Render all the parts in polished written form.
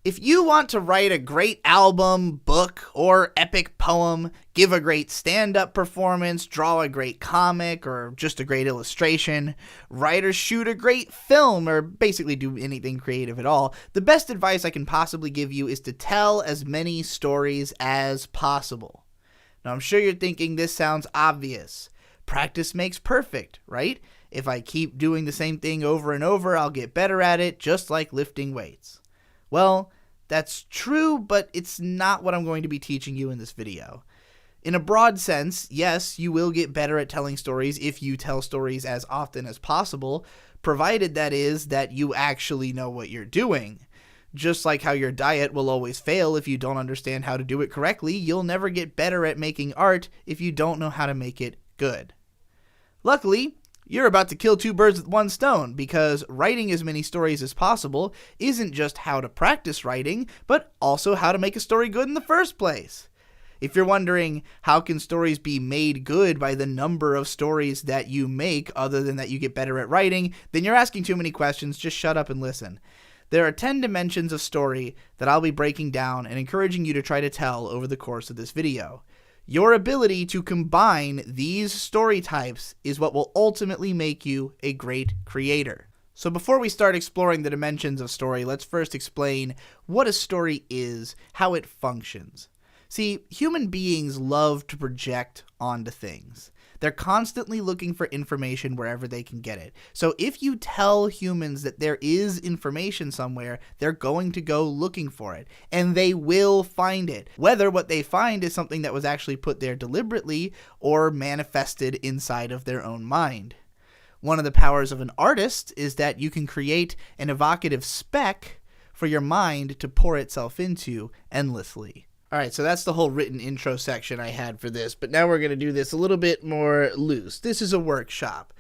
If you want to write a great album, book, or epic poem, give a great stand-up performance, draw a great comic, or just a great illustration, write or shoot a great film, or basically do anything creative at all, the best advice I can possibly give you is to tell as many stories as possible. Now, I'm sure you're thinking this sounds obvious. Practice makes perfect, right? If I keep doing the same thing over and over, I'll get better at it, just like lifting weights. Well, that's true, but it's not what I'm going to be teaching you in this video. In a broad sense, yes, you will get better at telling stories if you tell stories as often as possible, provided that is that you actually know what you're doing. Just like how your diet will always fail if you don't understand how to do it correctly, you'll never get better at making art if you don't know how to make it good. Luckily, you're about to kill two birds with one stone, because writing as many stories as possible isn't just how to practice writing, but also how to make a story good in the first place. If you're wondering, how can stories be made good by the number of stories that you make other than that you get better at writing, then you're asking too many questions. Just shut up and listen. There are 10 dimensions of story that I'll be breaking down and encouraging you to try to tell over the course of this video. Your ability to combine these story types is what will ultimately make you a great creator. So before we start exploring the dimensions of story, let's first explain what a story is, how it functions. See, human beings love to project onto things. They're constantly looking for information wherever they can get it. So if you tell humans that there is information somewhere, they're going to go looking for it, and they will find it. Whether what they find is something that was actually put there deliberately or manifested inside of their own mind. One of the powers of an artist is that you can create an evocative speck for your mind to pour itself into endlessly. Alright, so that's the whole written intro section I had for this, but now we're going to do this a little bit more loose. This is a workshop.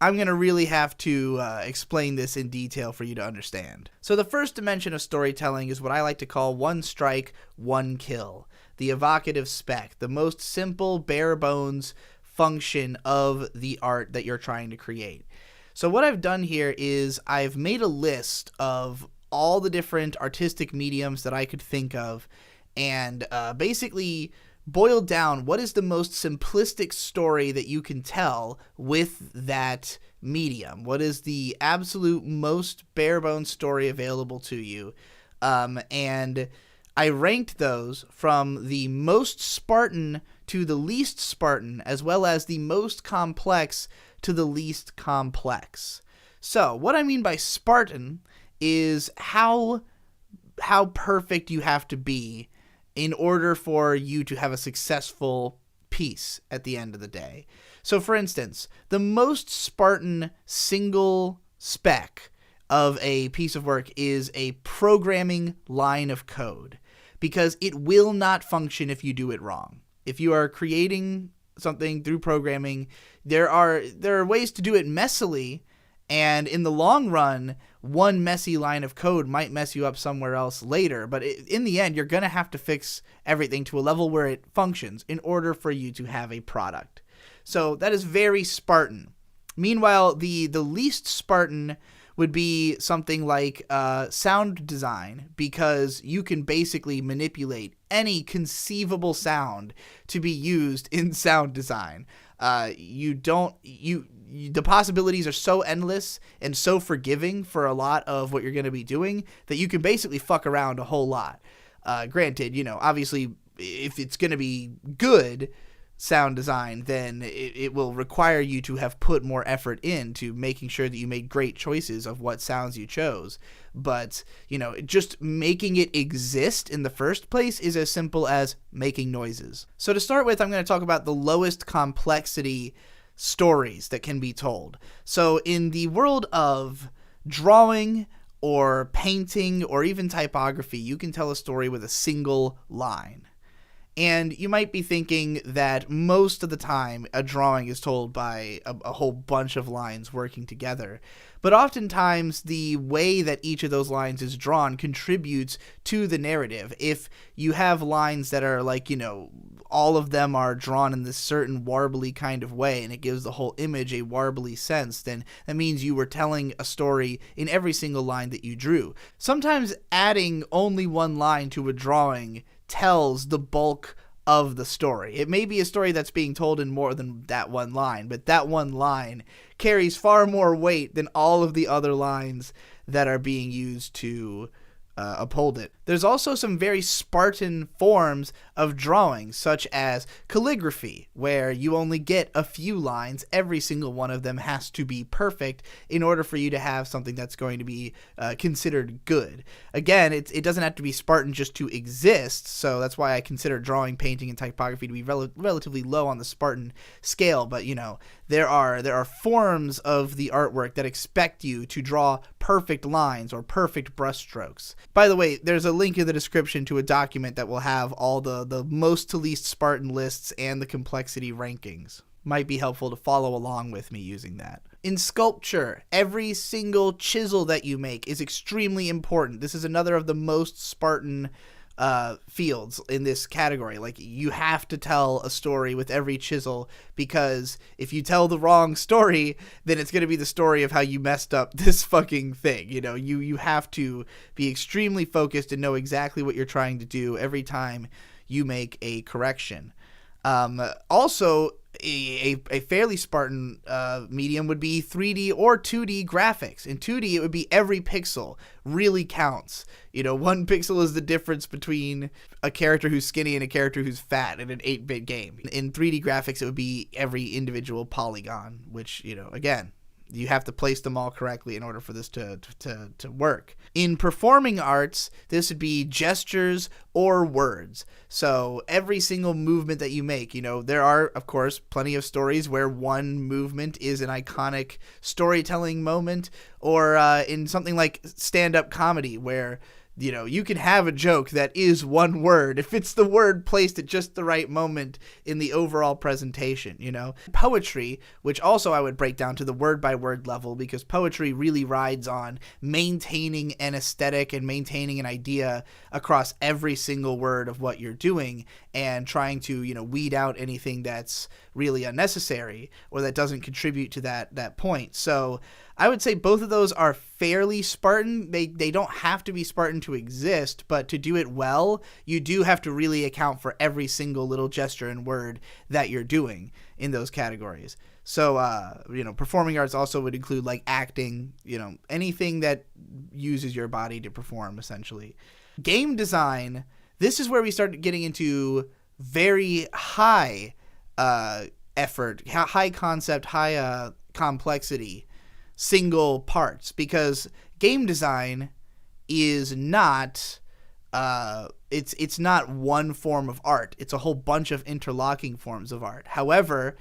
I'm going to really have to explain this in detail for you to understand. So the first dimension of storytelling is what I like to call one strike, one kill. The evocative speck, the most simple, bare bones function of the art that you're trying to create. So what I've done here is I've made a list of all the different artistic mediums that I could think of, and basically boiled down what is the most simplistic story that you can tell with that medium. What is the absolute most bare bones story available to you? And I ranked those from the most Spartan to the least Spartan, as well as the most complex to the least complex. So what I mean by Spartan is how perfect you have to be in order for you to have a successful piece at the end of the day. So for instance, the most Spartan single spec of a piece of work is a programming line of code, because it will not function if you do it wrong. If you are creating something through programming, there are ways to do it messily, and in the long run, one messy line of code might mess you up somewhere else later. But in the end, you're going to have to fix everything to a level where it functions in order for you to have a product. So that is very Spartan. Meanwhile, the least Spartan would be something like sound design, because you can basically manipulate any conceivable sound to be used in sound design. The possibilities are so endless and so forgiving for a lot of what you're going to be doing that you can basically fuck around a whole lot. Granted, obviously, if it's going to be good sound design, then it will require you to have put more effort into making sure that you made great choices of what sounds you chose. But, just making it exist in the first place is as simple as making noises. So to start with, I'm going to talk about the lowest complexity stories that can be told. So in the world of drawing or painting or even typography, you can tell a story with a single line. And you might be thinking that most of the time a drawing is told by a whole bunch of lines working together. But oftentimes the way that each of those lines is drawn contributes to the narrative. If you have lines that are like, all of them are drawn in this certain warbly kind of way, and it gives the whole image a warbly sense, then that means you were telling a story in every single line that you drew. Sometimes adding only one line to a drawing tells the bulk of the story. It may be a story that's being told in more than that one line, but that one line carries far more weight than all of the other lines that are being used to uphold it. There's also some very Spartan forms of drawing, such as calligraphy, where you only get a few lines. Every single one of them has to be perfect in order for you to have something that's going to be considered good. Again, it doesn't have to be Spartan just to exist, so that's why I consider drawing, painting, and typography to be relatively low on the Spartan scale, but there are forms of the artwork that expect you to draw perfect lines or perfect brushstrokes. By the way, there's a link in the description to a document that will have all the most to least Spartan lists and the complexity rankings. Might be helpful to follow along with me using that. In sculpture, every single chisel that you make is extremely important. This is another of the most Spartan fields in this category. Like, you have to tell a story with every chisel, because if you tell the wrong story, then it's going to be the story of how you messed up this fucking thing. You have to be extremely focused and know exactly what you're trying to do every time you make a correction. Also, a fairly Spartan medium would be 3D or 2D graphics. In 2D, it would be every pixel really counts. 1 pixel is the difference between a character who's skinny and a character who's fat in an 8-bit game. In 3D graphics, it would be every individual polygon, which, again, you have to place them all correctly in order for this to work. In performing arts, this would be gestures or words. So every single movement that you make, there are, of course, plenty of stories where one movement is an iconic storytelling moment, or in something like stand-up comedy where you can have a joke that is one word if it's the word placed at just the right moment in the overall presentation, Poetry, which also I would break down to the word-by-word level, because poetry really rides on maintaining an aesthetic and maintaining an idea across every single word of what you're doing, and trying to, weed out anything that's really unnecessary or that doesn't contribute to that point. So I would say both of those are fairly Spartan. They don't have to be Spartan to exist, but to do it well, you do have to really account for every single little gesture and word that you're doing in those categories. So, performing arts also would include like acting, anything that uses your body to perform, essentially. Game design, this is where we start getting into very high effort, high concept, high complexity single parts, because game design is not it's not one form of art. It's a whole bunch of interlocking forms of art. However,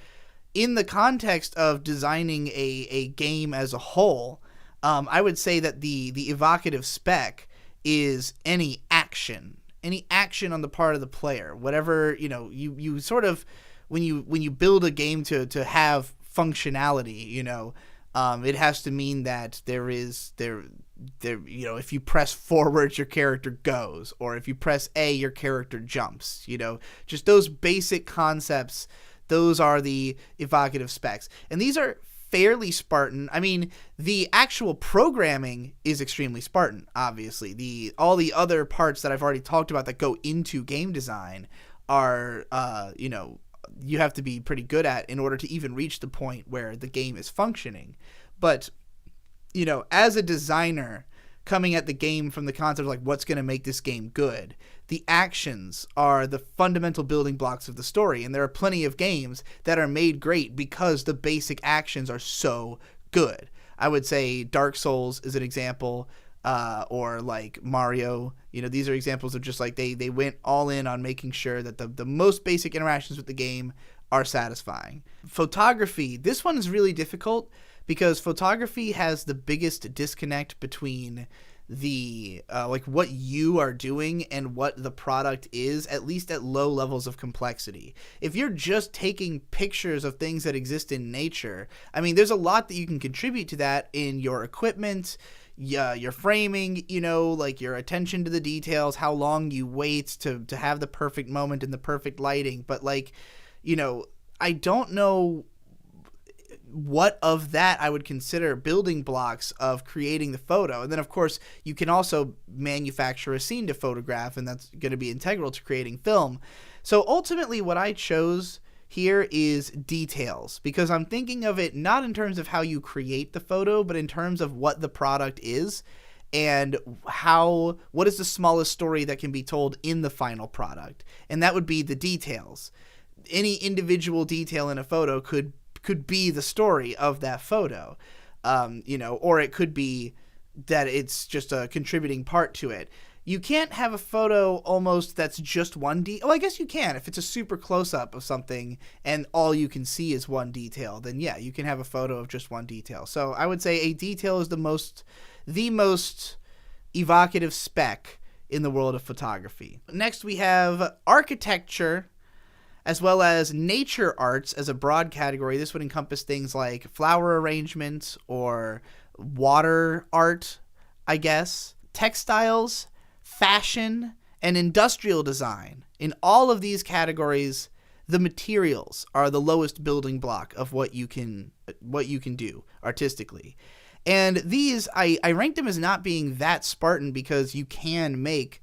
in the context of designing a game as a whole, I would say that the evocative spec is any action on the part of the player. Whatever, you sort of, when you build a game to have functionality, it has to mean that there, if you press forward, your character goes, or if you press A, your character jumps, just those basic concepts. Those are the evocative specs. And these are fairly Spartan. I mean, the actual programming is extremely Spartan, obviously. All the other parts that I've already talked about that go into game design are, you have to be pretty good at in order to even reach the point where the game is functioning. But, as a designer coming at the game from the concept of like, what's going to make this game good, the actions are the fundamental building blocks of the story. And there are plenty of games that are made great because the basic actions are so good. I would say Dark Souls is an example, or like Mario. These are examples of just like they went all in on making sure that the most basic interactions with the game are satisfying. Photography, this one is really difficult because photography has the biggest disconnect between the like what you are doing and what the product is, at least at low levels of complexity. If you're just taking pictures of things that exist in nature, I mean, there's a lot that you can contribute to that in your equipment, your framing, like your attention to the details, how long you wait to have the perfect moment and the perfect lighting. But like, I don't know what of that I would consider building blocks of creating the photo. And then, of course, you can also manufacture a scene to photograph, and that's going to be integral to creating film. So ultimately, what I chose here is details, because I'm thinking of it not in terms of how you create the photo, but in terms of what the product is and what is the smallest story that can be told in the final product. And that would be the details. Any individual detail in a photo could be the story of that photo, or it could be that it's just a contributing part to it. You can't have a photo almost that's just one detail. Well, I guess you can. If it's a super close-up of something and all you can see is one detail, then yeah, you can have a photo of just one detail. So I would say a detail is the most evocative spec in the world of photography. Next, we have architecture, as well as nature arts as a broad category. This would encompass things like flower arrangement or water art, I guess, textiles, fashion, and industrial design. In all of these categories, the materials are the lowest building block of what you can do artistically. And these, I rank them as not being that Spartan, because you can make,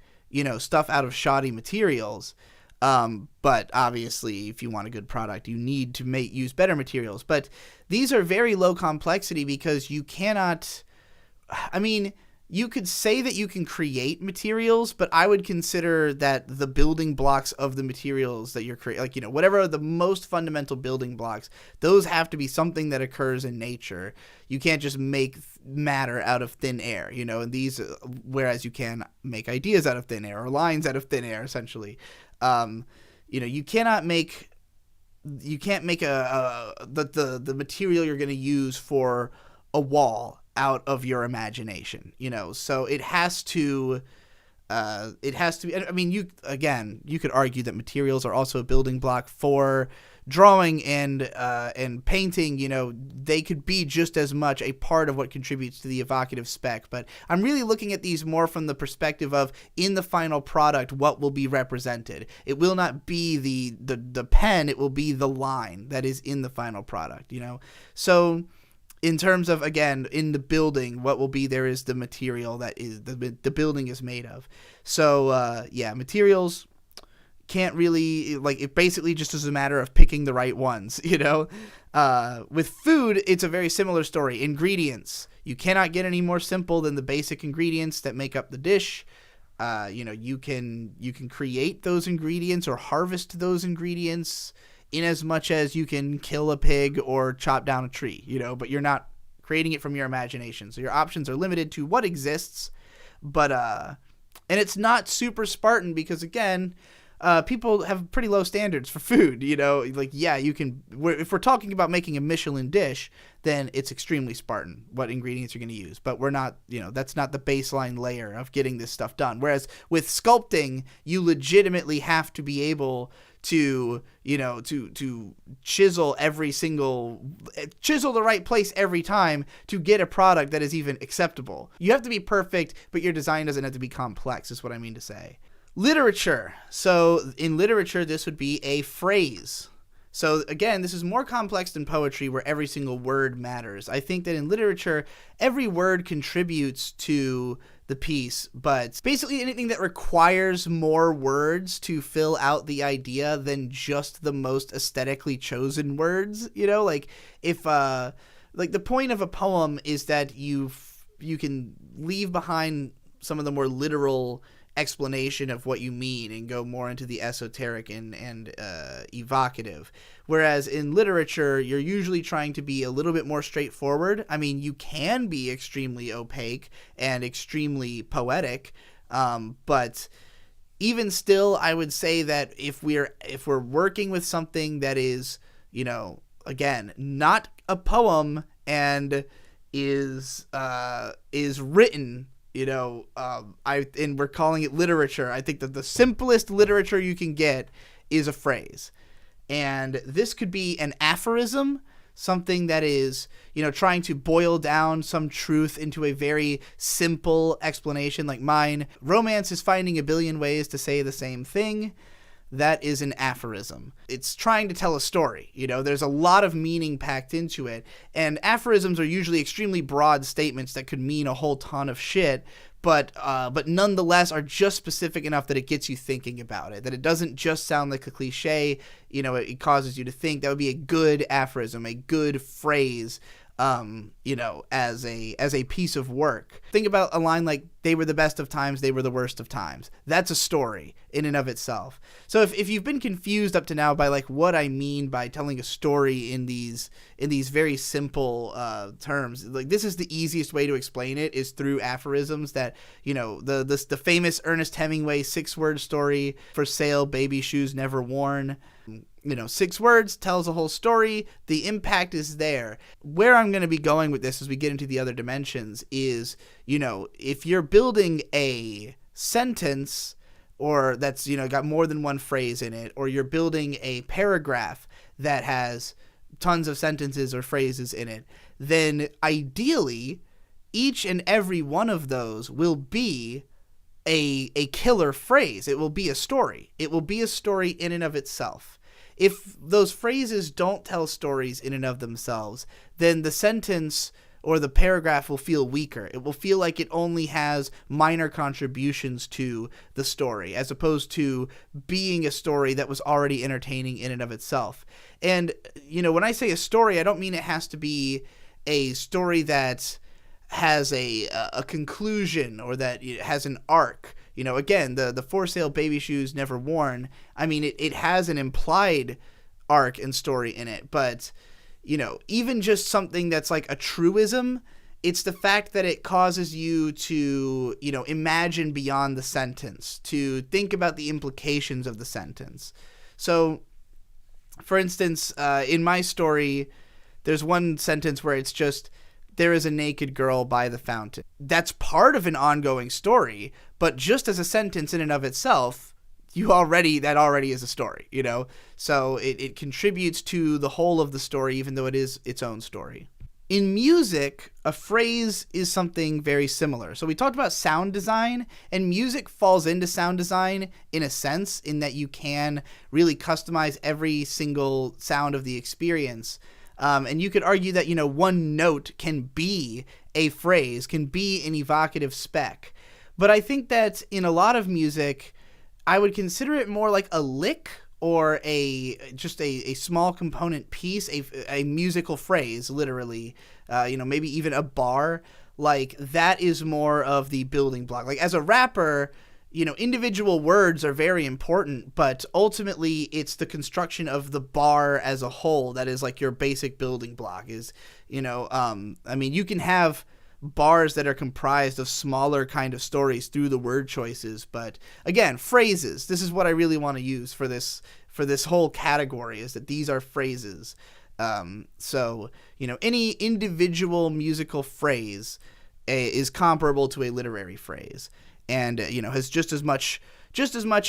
stuff out of shoddy materials. But obviously, if you want a good product, you need to use better materials. But these are very low complexity because you cannot, you could say that you can create materials, but I would consider that the building blocks of the materials that you're creating, whatever are the most fundamental building blocks, those have to be something that occurs in nature. You can't just make matter out of thin air, and these, whereas you can make ideas out of thin air or lines out of thin air, essentially. You can't make the material you're going to use for a wall out of your imagination, so it has to, you could argue that materials are also a building block for drawing and painting. They could be just as much a part of what contributes to the evocative spec, but I'm really looking at these more from the perspective of, in the final product, what will be represented. It will not be the pen, it will be the line that is in the final product, so in terms of, again, in the building, what will be there is the material that is the building is made of. So materials can't really, it basically just is a matter of picking the right ones, With food, it's a very similar story. Ingredients, you cannot get any more simple than the basic ingredients that make up the dish. You can create those ingredients or harvest those ingredients in as much as you can kill a pig or chop down a tree, but you're not creating it from your imagination. So your options are limited to what exists, but and it's not super Spartan because, again, people have pretty low standards for food, you can, if we're talking about making a Michelin dish, then it's extremely Spartan what ingredients you're going to use, but we're not, that's not the baseline layer of getting this stuff done. Whereas with sculpting, you legitimately have to be able to, to chisel the right place every time to get a product that is even acceptable. You have to be perfect, but your design doesn't have to be complex, is what I mean to say. Literature. So in literature, this would be a phrase. So again, this is more complex than poetry, where every single word matters. I think that in literature, every word contributes to the piece, but basically anything that requires more words to fill out the idea than just the most aesthetically chosen words, if the point of a poem is that you can leave behind some of the more literal explanation of what you mean and go more into the esoteric and evocative. Whereas in literature, you're usually trying to be a little bit more straightforward. You can be extremely opaque and extremely poetic, but even still, I would say that if we're working with something that is, again, not a poem and is written and we're calling it literature. I think that the simplest literature you can get is a phrase. And this could be an aphorism, something that is, trying to boil down some truth into a very simple explanation like mine. Romance is finding a billion ways to say the same thing. That is an aphorism. It's trying to tell a story. There's a lot of meaning packed into it. And aphorisms are usually extremely broad statements that could mean a whole ton of shit, but nonetheless are just specific enough that it gets you thinking about it, that it doesn't just sound like a cliche. It causes you to think. That would be a good aphorism, a good phrase, as a piece of work. Think about a line like, they were the best of times, they were the worst of times. That's a story in and of itself. So if you've been confused up to now by like what I mean by telling a story in these very simple terms, like this is the easiest way to explain it is through aphorisms that, the famous Ernest Hemingway 6-word story, for sale, baby shoes never worn. 6 words tells a whole story. The impact is there. Where I'm going to be going with this as we get into the other dimensions is, if you're building a sentence or that's, got more than one phrase in it, or you're building a paragraph that has tons of sentences or phrases in it, then ideally each and every one of those will be a killer phrase. It will be a story. It will be a story in and of itself. If those phrases don't tell stories in and of themselves, then the sentence or the paragraph will feel weaker. It will feel like it only has minor contributions to the story, as opposed to being a story that was already entertaining in and of itself. And, when I say a story, I don't mean it has to be a story that has a conclusion or that it has an arc. Again, the for sale baby shoes never worn, I mean, it has an implied arc and story in it, but, even just something that's like a truism, it's the fact that it causes you to, imagine beyond the sentence, to think about the implications of the sentence. So, for instance, in my story, there's one sentence where it's just, there is a naked girl by the fountain. That's part of an ongoing story, but just as a sentence in and of itself, that already is a story, So it contributes to the whole of the story, even though it is its own story. In music, a phrase is something very similar. So we talked about sound design, and music falls into sound design in a sense, in that you can really customize every single sound of the experience. And you could argue that, one note can be a phrase, can be an evocative spec. But I think that in a lot of music, I would consider it more like a lick or just a small component piece, a musical phrase, literally, maybe even a bar. Like, that is more of the building block. Like, as a rapper, individual words are very important, but ultimately it's the construction of the bar as a whole that is like your basic building block is, you can have bars that are comprised of smaller kind of stories through the word choices, but again, phrases, this is what I really want to use for this whole category, is that these are phrases. So, any individual musical phrase is comparable to a literary phrase. And, has just as much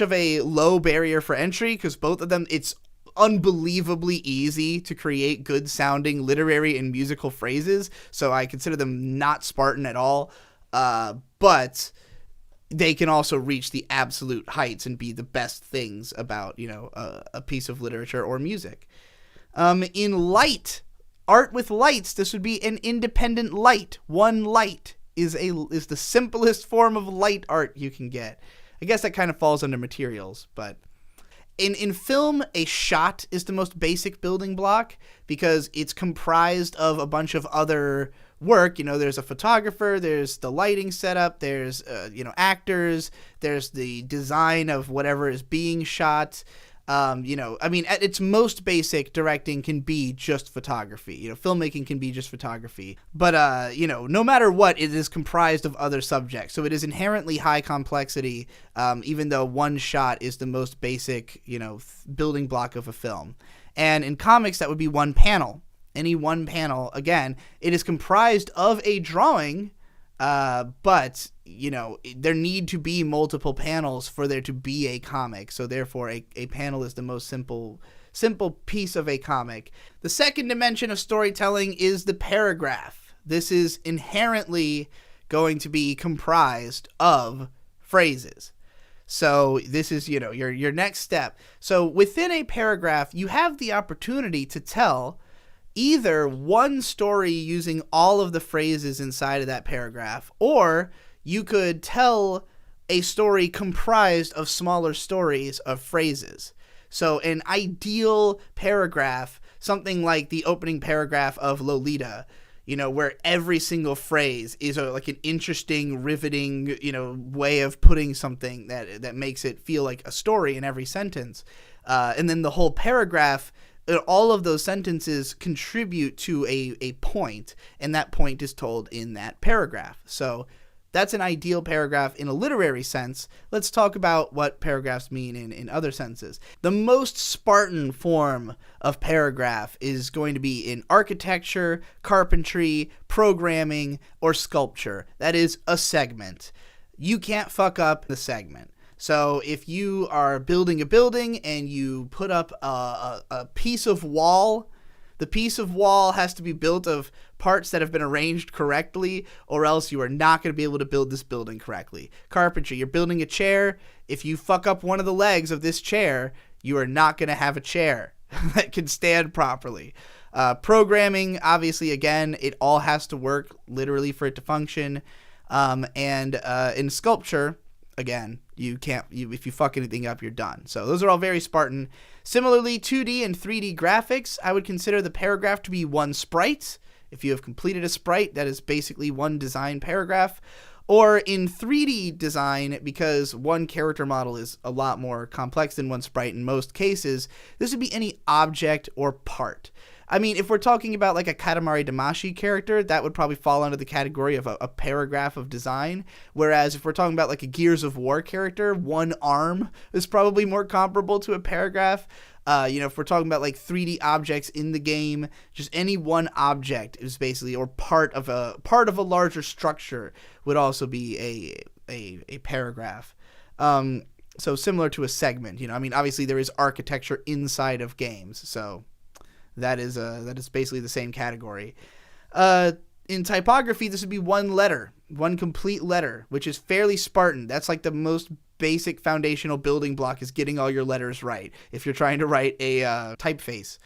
of a low barrier for entry, because both of them, it's unbelievably easy to create good sounding literary and musical phrases. So I consider them not Spartan at all. But they can also reach the absolute heights and be the best things about, a piece of literature or music. In light, art with lights, this would be an independent light. One light is the simplest form of light art you can get. I guess that kind of falls under materials, but in film, a shot is the most basic building block because it's comprised of a bunch of other work. There's a photographer, there's the lighting setup, there's actors, there's the design of whatever is being shot. At its most basic, directing can be just photography. Filmmaking can be just photography. But, no matter what, it is comprised of other subjects. So it is inherently high complexity, even though one shot is the most basic, building block of a film. And in comics, that would be one panel. Any one panel, again, it is comprised of a drawing But, there need to be multiple panels for there to be a comic. So therefore, a panel is the most simple piece of a comic. The second dimension of storytelling is the paragraph. This is inherently going to be comprised of phrases. So this is, your next step. So within a paragraph, you have the opportunity to tell either one story using all of the phrases inside of that paragraph, or you could tell a story comprised of smaller stories of phrases. So an ideal paragraph, something like the opening paragraph of Lolita, where every single phrase is like an interesting, riveting, way of putting something that makes it feel like a story in every sentence. And then the whole paragraph, all of those sentences contribute to a point, and that point is told in that paragraph. So that's an ideal paragraph in a literary sense. Let's talk about what paragraphs mean in other senses. The most Spartan form of paragraph is going to be in architecture, carpentry, programming, or sculpture. That is a segment. You can't fuck up the segment. So if you are building a building and you put up a piece of wall, the piece of wall has to be built of parts that have been arranged correctly, or else you are not going to be able to build this building correctly. Carpentry, you're building a chair. If you fuck up one of the legs of this chair, you are not going to have a chair that can stand properly. Programming, obviously, again, it all has to work literally for it to function. And in sculpture, again, if you fuck anything up, you're done. So those are all very Spartan. Similarly, 2D and 3D graphics, I would consider the paragraph to be one sprite. If you have completed a sprite, that is basically one design paragraph. Or in 3D design, because one character model is a lot more complex than one sprite in most cases, this would be any object or part. I mean, if we're talking about like a Katamari Damacy character, that would probably fall under the category of a paragraph of design. Whereas if we're talking about like a Gears of War character, one arm is probably more comparable to a paragraph. If we're talking about like 3D objects in the game, just any one object is basically, or part of a larger structure would also be a paragraph. So similar to a segment, obviously there is architecture inside of games, so that is basically the same category. In typography, this would be one letter, one complete letter, which is fairly Spartan. That's like the most basic foundational building block, is getting all your letters right if you're trying to write a typeface.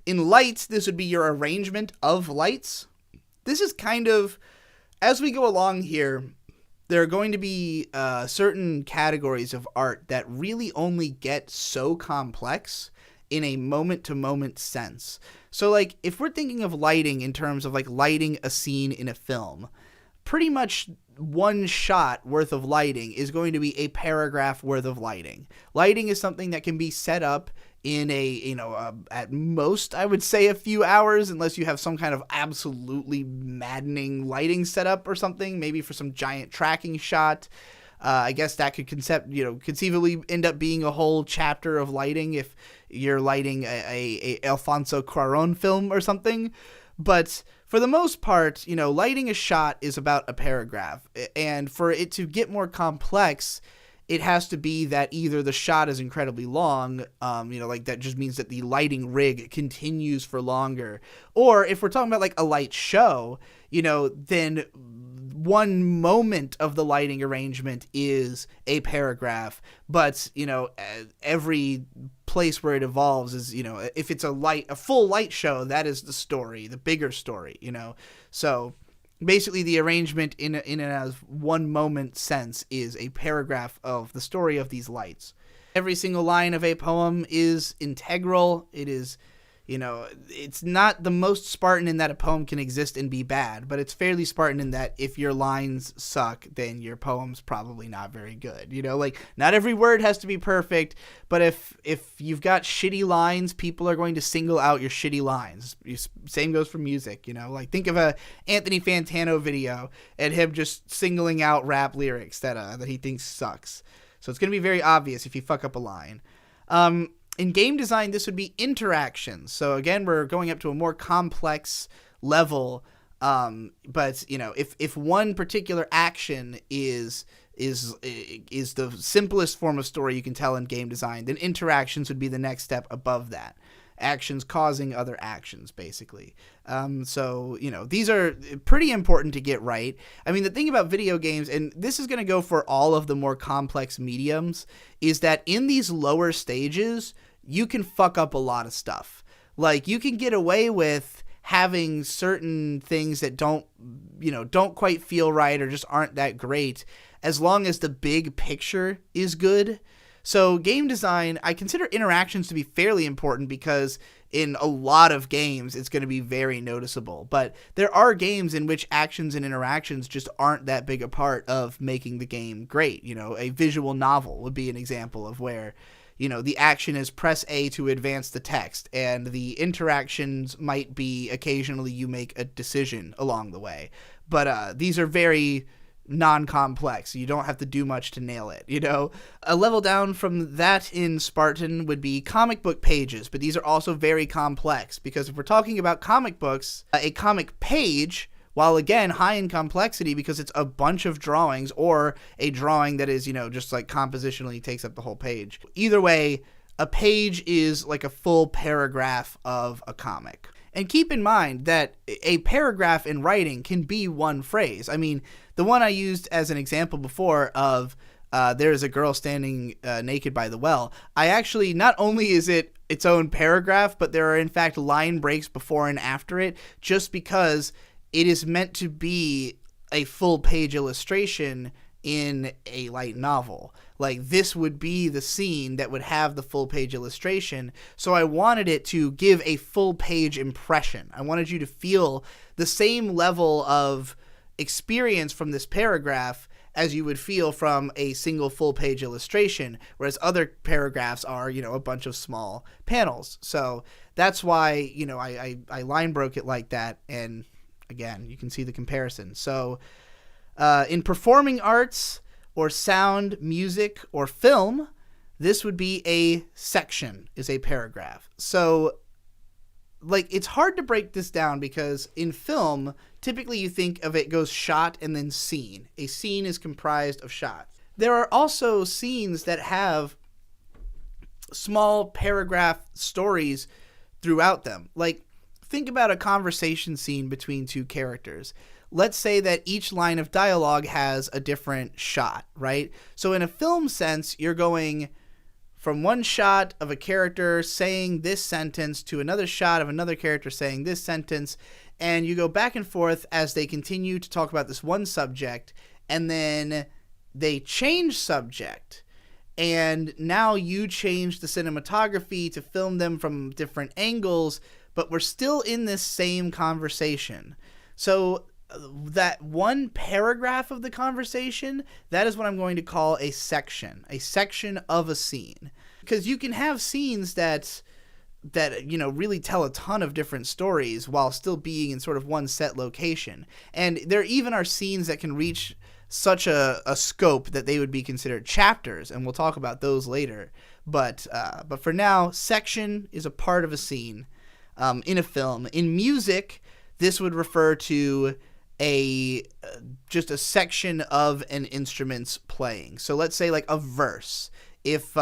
In lights, this would be your arrangement of lights. This is kind of, as we go along here, there are going to be certain categories of art that really only get so complex in a moment-to-moment sense. So, like, if we're thinking of lighting in terms of, like, lighting a scene in a film, pretty much one shot worth of lighting is going to be a paragraph worth of lighting. Lighting is something that can be set up in at most, I would say, a few hours, unless you have some kind of absolutely maddening lighting setup or something, maybe for some giant tracking shot. I guess that could conceivably end up being a whole chapter of lighting if you're lighting a Alfonso Cuarón film or something. But for the most part, lighting a shot is about a paragraph. And for it to get more complex, it has to be that either the shot is incredibly long, like that just means that the lighting rig continues for longer. Or if we're talking about like a light show, then one moment of the lighting arrangement is a paragraph, but every place where it evolves is, if it's a full light show, that is the story, the bigger story, so basically the arrangement in and as one moment sense is a paragraph of the story of these lights. Every single line of a poem is integral. It is, it's not the most Spartan in that a poem can exist and be bad, but it's fairly Spartan in that if your lines suck, then your poem's probably not very good. Like, not every word has to be perfect, but if you've got shitty lines, people are going to single out your shitty lines. Same goes for music, like think of a Anthony Fantano video and him just singling out rap lyrics that he thinks sucks. So it's going to be very obvious if you fuck up a line. In game design, this would be interactions. So again, we're going up to a more complex level But if one particular action is the simplest form of story you can tell in game design, then interactions would be the next step above that. Actions causing other actions, basically. So these are pretty important to get right. I mean, the thing about video games, and this is going to go for all of the more complex mediums, is that in these lower stages, you can fuck up a lot of stuff. Like, you can get away with having certain things that don't quite feel right or just aren't that great, as long as the big picture is good. So game design, I consider interactions to be fairly important because in a lot of games, it's going to be very noticeable. But there are games in which actions and interactions just aren't that big a part of making the game great. A visual novel would be an example of where, the action is press A to advance the text, and the interactions might be occasionally you make a decision along the way. But these are very non-complex. You don't have to do much to nail it, A level down from that in Spartan would be comic book pages, but these are also very complex, because if we're talking about comic books, a comic page, while again high in complexity because it's a bunch of drawings or a drawing that is, just like compositionally takes up the whole page. Either way, a page is like a full paragraph of a comic. And keep in mind that a paragraph in writing can be one phrase. I mean, the one I used as an example before of there's a girl standing naked by the well, I actually, not only is it its own paragraph, but there are in fact line breaks before and after it, just because it is meant to be a full page illustration in a light novel. Like, this would be the scene that would have the full page illustration. So I wanted it to give a full page impression. I wanted you to feel the same level of experience from this paragraph as you would feel from a single full page illustration, whereas other paragraphs are, a bunch of small panels. So that's why, I line broke it like that. And again, you can see the comparison. So in performing arts or sound, music, or film, this would be a section, is a paragraph. So, it's hard to break this down because in film, typically you think of it goes shot and then scene. A scene is comprised of shots. There are also scenes that have small paragraph stories throughout them. Think about a conversation scene between two characters. Let's say that each line of dialogue has a different shot, right? So in a film sense, you're going from one shot of a character saying this sentence to another shot of another character saying this sentence, and you go back and forth as they continue to talk about this one subject, and then they change subject. And now you change the cinematography to film them from different angles, but we're still in this same conversation. So that one paragraph of the conversation, that is what I'm going to call a section of a scene. Because you can have scenes that really tell a ton of different stories while still being in sort of one set location. And there even are scenes that can reach such a scope that they would be considered chapters, and we'll talk about those later. But for now, section is a part of a scene in a film. In music, this would refer to just a section of an instrument's playing. So let's say like a verse. If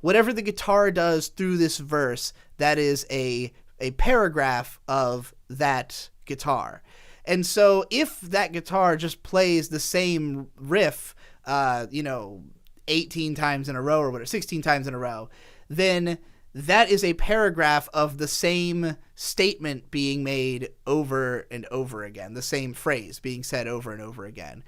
whatever the guitar does through this verse, that is a paragraph of that guitar. And so if that guitar just plays the same riff, 18 times in a row or whatever, 16 times in a row, then that is a paragraph of the same statement being made over and over again, the same phrase being said over and over again,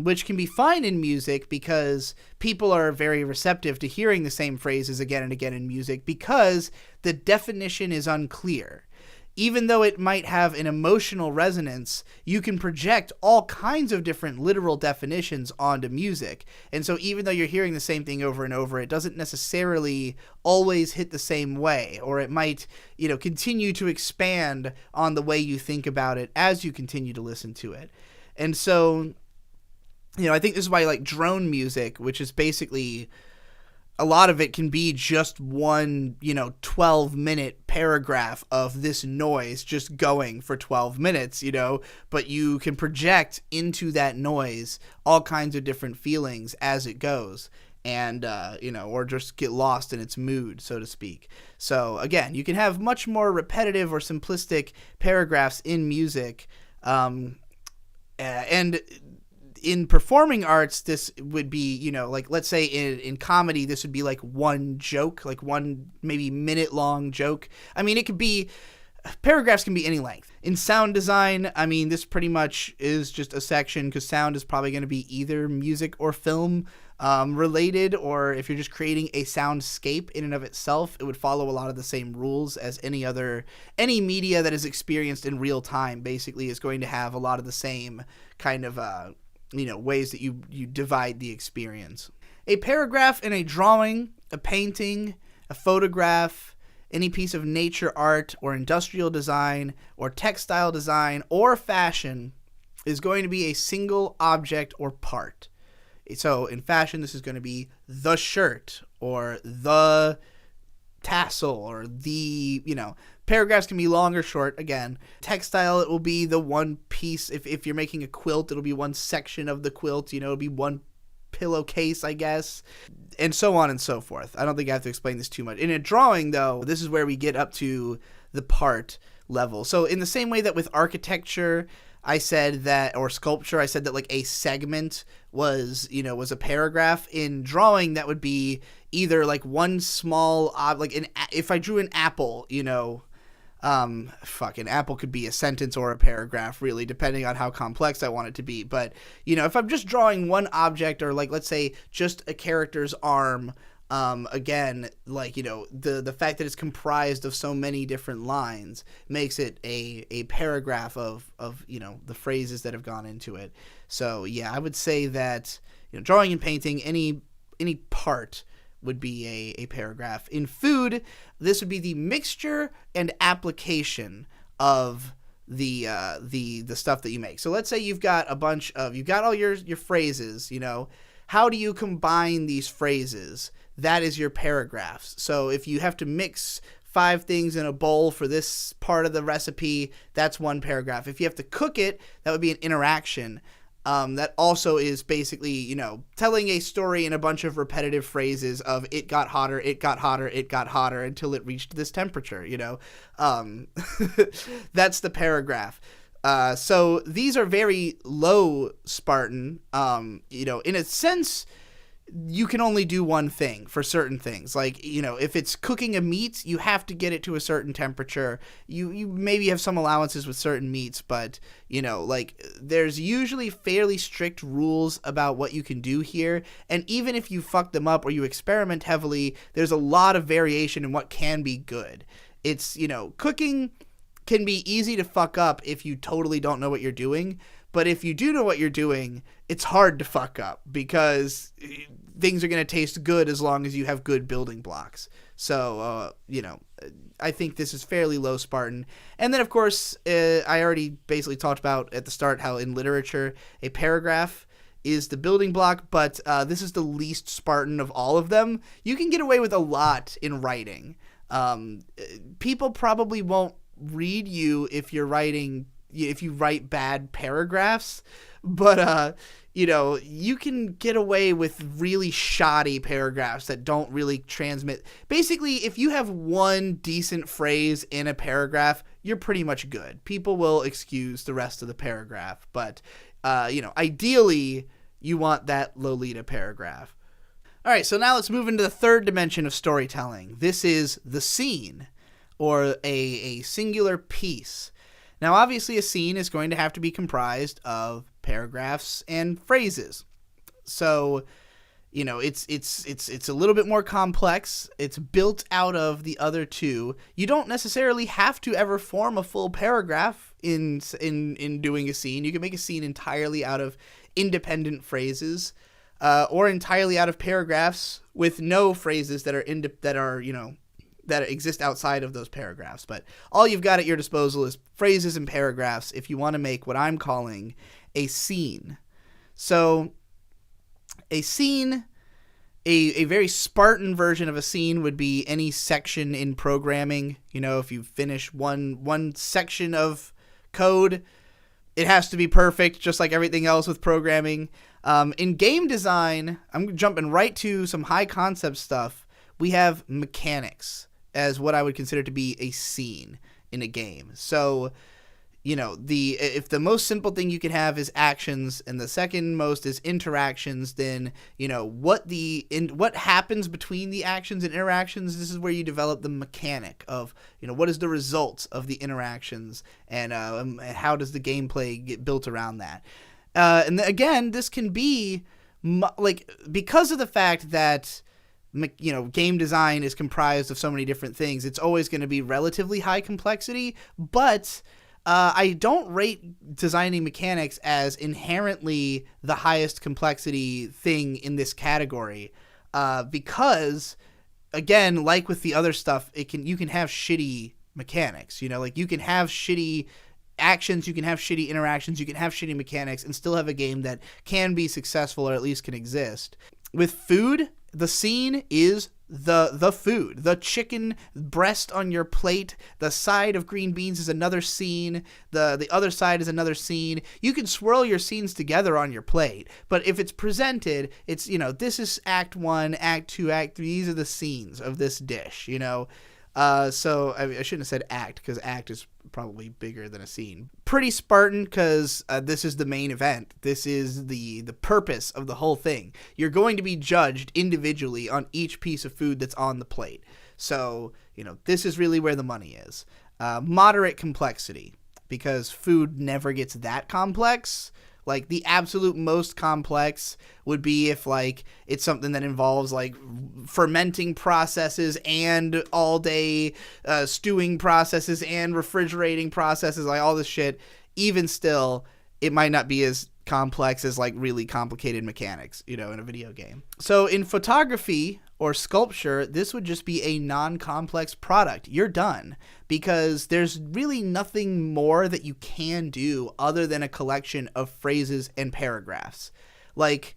which can be fine in music because people are very receptive to hearing the same phrases again and again in music because the definition is unclear. Even though it might have an emotional resonance, you can project all kinds of different literal definitions onto music. And so even though you're hearing the same thing over and over, it doesn't necessarily always hit the same way, or it might, continue to expand on the way you think about it as you continue to listen to it. And so, I think this is why drone music, which is basically a lot of it can be just one, 12-minute paragraph of this noise just going for 12 minutes, but you can project into that noise all kinds of different feelings as it goes. And, or just get lost in its mood, so to speak. So, again, you can have much more repetitive or simplistic paragraphs in music. And in performing arts, this would be, let's say in comedy, this would be like one joke, like one maybe minute-long joke. I mean, paragraphs can be any length. In sound design, this pretty much is just a section, because sound is probably going to be either music or film related, or if you're just creating a soundscape in and of itself, it would follow a lot of the same rules as any media that is experienced in real time. Basically is going to have a lot of the same kind of ways that you divide the experience. A paragraph in a drawing, a painting, a photograph, any piece of nature art or industrial design or textile design or fashion is going to be a single object or part. So in fashion, this is going to be the shirt or the tassel or the, paragraphs can be long or short. Again, textile, it will be the one piece. If you're making a quilt, it'll be one section of the quilt, it'll be one pillowcase, I guess, and so on and so forth. I don't think I have to explain this too much. In a drawing, though, this is where we get up to the part level. So in the same way that with architecture, I said that, or sculpture, I said that like a segment was a paragraph. In drawing, that would be either like one small, if I drew an apple, an apple could be a sentence or a paragraph, really, depending on how complex I want it to be. But, if I'm just drawing one object, or like, let's say just a character's arm, again, the fact that it's comprised of so many different lines makes it a paragraph of the phrases that have gone into it. So yeah, I would say that drawing and painting, any part would be a paragraph. In food, this would be the mixture and application of the stuff that you make. So let's say you've got all your phrases, how do you combine these phrases? That is your paragraphs. So if you have to mix 5 things in a bowl for this part of the recipe, that's one paragraph. If you have to cook it, that would be an interaction. That also is basically, telling a story in a bunch of repetitive phrases of it got hotter, it got hotter, it got hotter until it reached this temperature, That's the paragraph. So these are very low Spartan. In a sense, you can only do one thing for certain things. Like, if it's cooking a meat, you have to get it to a certain temperature. You maybe have some allowances with certain meats, but, there's usually fairly strict rules about what you can do here. And even if you fuck them up or you experiment heavily, there's a lot of variation in what can be good. It's, cooking can be easy to fuck up if you totally don't know what you're doing. But if you do know what you're doing, it's hard to fuck up because things are going to taste good as long as you have good building blocks. So, I think this is fairly low Spartan. And then, of course, I already basically talked about at the start how in literature a paragraph is the building block, but this is the least Spartan of all of them. You can get away with a lot in writing. People probably won't read you if you write bad paragraphs, but you can get away with really shoddy paragraphs that don't really transmit. Basically, if you have one decent phrase in a paragraph, you're pretty much good. People will excuse the rest of the paragraph, but ideally you want that Lolita paragraph. All right, so now let's move into the third dimension of storytelling. This is the scene, or a singular piece. Now, obviously, a scene is going to have to be comprised of paragraphs and phrases. So, it's a little bit more complex. It's built out of the other two. You don't necessarily have to ever form a full paragraph in doing a scene. You can make a scene entirely out of independent phrases, or entirely out of paragraphs with no phrases that exist outside of those paragraphs. But all you've got at your disposal is phrases and paragraphs if you want to make what I'm calling a scene. So a scene A very Spartan version of a scene would be any section in programming. You know, if you finish one section of code, it has to be perfect, just like everything else with programming. In game design, I'm jumping right to some high concept stuff. We have mechanics as what I would consider to be a scene in a game. So, you know, if the most simple thing you can have is actions and the second most is interactions, then, you know, what happens between the actions and interactions, this is where you develop the mechanic of, you know, what is the result of the interactions, and how does the gameplay get built around that. And again, this can be because of the fact that, you know, game design is comprised of so many different things, it's always going to be relatively high complexity, but I don't rate designing mechanics as inherently the highest complexity thing in this category, because, again, like with the other stuff, you can have shitty mechanics. You know, like you can have shitty actions, you can have shitty interactions, you can have shitty mechanics, and still have a game that can be successful or at least can exist. With food, the scene is the food. The chicken breast on your plate, the side of green beans is another scene, the other side is another scene. You can swirl your scenes together on your plate, but if it's presented, it's, you know, this is act 1, act 2, act 3, these are the scenes of this dish, you know. So I shouldn't have said act, because act is probably bigger than a scene. Pretty Spartan, because this is the main event. This is the purpose of the whole thing. You're going to be judged individually on each piece of food that's on the plate. So, you know, this is really where the money is. Moderate complexity, because food never gets that complex. Like, the absolute most complex would be if, like, it's something that involves, like, fermenting processes and all-day stewing processes and refrigerating processes, like, all this shit. Even still, it might not be as complex as, like, really complicated mechanics, you know, in a video game. So, in photography or sculpture, this would just be a non-complex product. You're done, because there's really nothing more that you can do other than a collection of phrases and paragraphs. Like,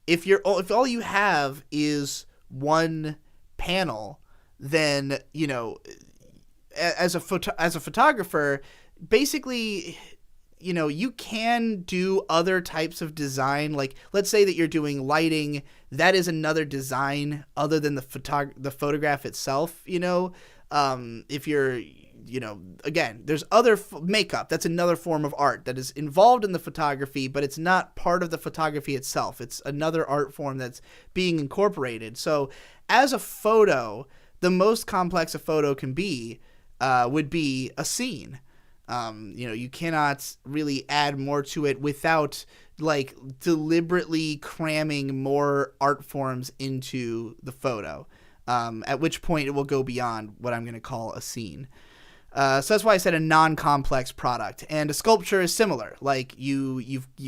if all you have is one panel, then, you know, as a photographer, basically, you know, you can do other types of design. Like, let's say that you're doing lighting. That is another design other than the photograph itself, you know. If you're, you know, again, there's other makeup. That's another form of art that is involved in the photography, but it's not part of the photography itself. It's another art form that's being incorporated. So as a photo, the most complex a photo can be would be a scene. You know, you cannot really add more to it without, like, deliberately cramming more art forms into the photo, at which point it will go beyond what I'm going to call a scene. So that's why I said a non-complex product. And a sculpture is similar. Like, you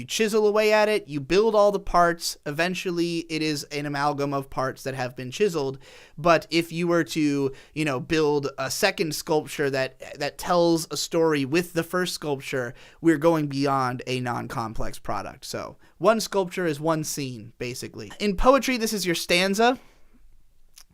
chisel away at it, you build all the parts. Eventually, it is an amalgam of parts that have been chiseled. But if you were to, you know, build a second sculpture that tells a story with the first sculpture, we're going beyond a non-complex product. So one sculpture is one scene, basically. In poetry, this is your stanza.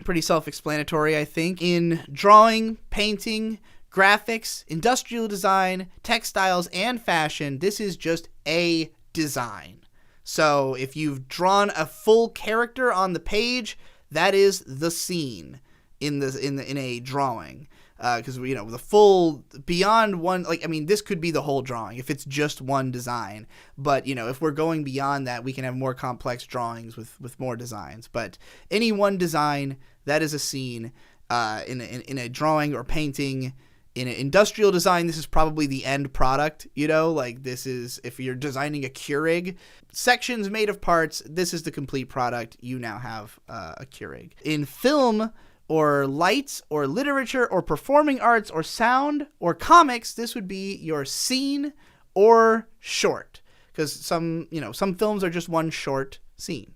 Pretty self-explanatory, I think. In drawing, painting, graphics, industrial design, textiles, and fashion, this is just a design. So if you've drawn a full character on the page, that is the scene in a drawing. Because, you know, the full, beyond one, like, I mean, this could be the whole drawing if it's just one design. But, you know, if we're going beyond that, we can have more complex drawings with more designs. But any one design, that is a scene. In a drawing or painting. In an industrial design, this is probably the end product, you know, like, this is, if you're designing a Keurig, sections made of parts, this is the complete product. You now have a Keurig. In film or lights or literature or performing arts or sound or comics, this would be your scene or short, because some films are just one short scene.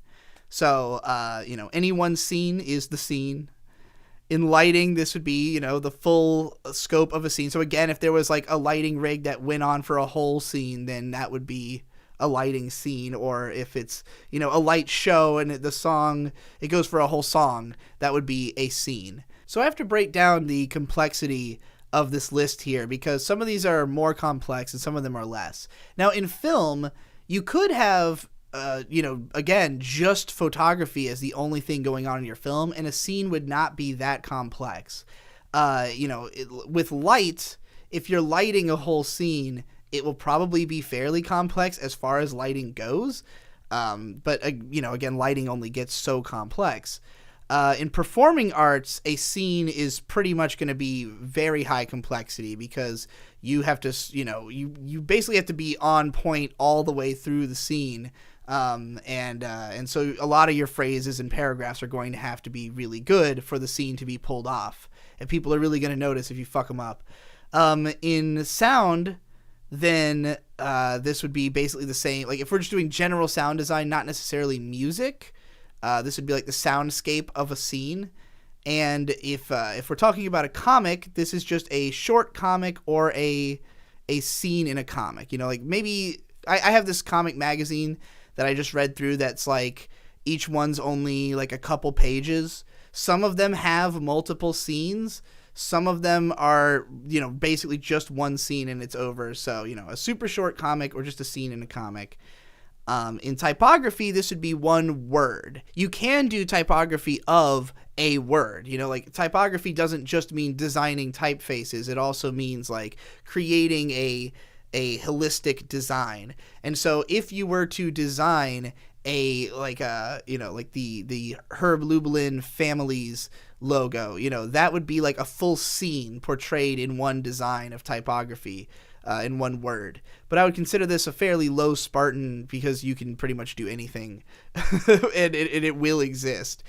So, you know, any one scene is the scene. In lighting, this would be, you know, the full scope of a scene. So again, if there was, like, a lighting rig that went on for a whole scene, then that would be a lighting scene, or if it's, a light show and the song, it goes for a whole song, that would be a scene. So I have to break down the complexity of this list here, because some of these are more complex and some of them are less. Now, in film, you could have, again, just photography as the only thing going on in your film, and a scene would not be that complex. With light, if you're lighting a whole scene, it will probably be fairly complex as far as lighting goes. But again, lighting only gets so complex. In performing arts, a scene is pretty much going to be very high complexity, because you have to, you basically have to be on point all the way through the scene. And so a lot of your phrases and paragraphs are going to have to be really good for the scene to be pulled off. And people are really going to notice if you fuck them up. In sound, then this would be basically the same. Like, if we're just doing general sound design, not necessarily music, this would be like the soundscape of a scene. And if we're talking about a comic, this is just a short comic or a scene in a comic. Like, maybe I have this comic magazine that I just read through that's like, each one's only like a couple pages. Some of them have multiple scenes. Some of them are, basically just one scene and it's over. So, a super short comic or just a scene in a comic. In typography, this would be one word. You can do typography of a word. Like, typography doesn't just mean designing typefaces. It also means like creating a holistic design. And so if you were to design the Herb Lublin family's logo, that would be like a full scene portrayed in one design of typography, in one word. But I would consider this a fairly low Spartan, because you can pretty much do anything and it will exist.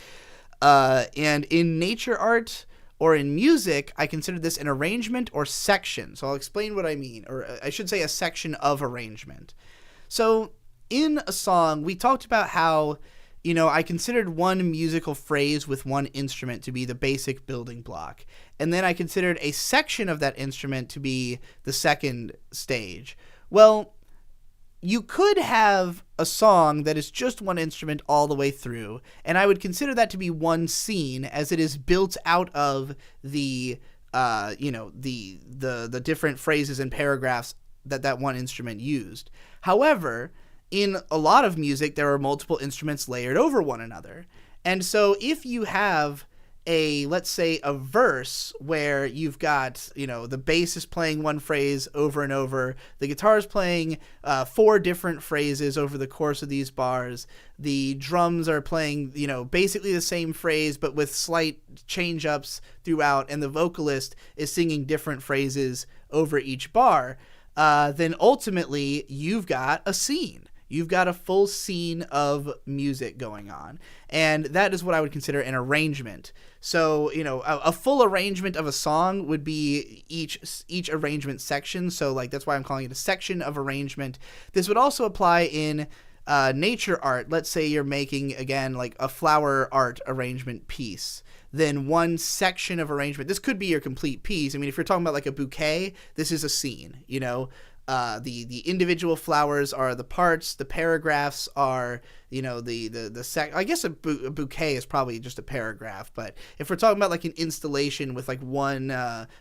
And in nature art or in music, I consider this an arrangement or section. So I'll explain what I mean, or I should say a section of arrangement. So in a song, we talked about how, I considered one musical phrase with one instrument to be the basic building block. And then I considered a section of that instrument to be the second stage. Well, you could have a song that is just one instrument all the way through, and I would consider that to be one scene, as it is built out of the different phrases and paragraphs that one instrument used. However, in a lot of music, there are multiple instruments layered over one another. And so if you have let's say a verse where you've got, the bass is playing one phrase over and over, the guitar is playing 4 different phrases over the course of these bars, the drums are playing, basically the same phrase but with slight change-ups throughout, and the vocalist is singing different phrases over each bar, then ultimately you've got a scene. You've got a full scene of music going on. And that is what I would consider an arrangement. So, a full arrangement of a song would be each arrangement section. So, like, that's why I'm calling it a section of arrangement. This would also apply in nature art. Let's say you're making, again, like a flower art arrangement piece. Then one section of arrangement. This could be your complete piece. I mean, if you're talking about like a bouquet, this is a scene, The individual flowers are the parts. The paragraphs are, I guess a bouquet is probably just a paragraph. But if we're talking about like an installation with like one,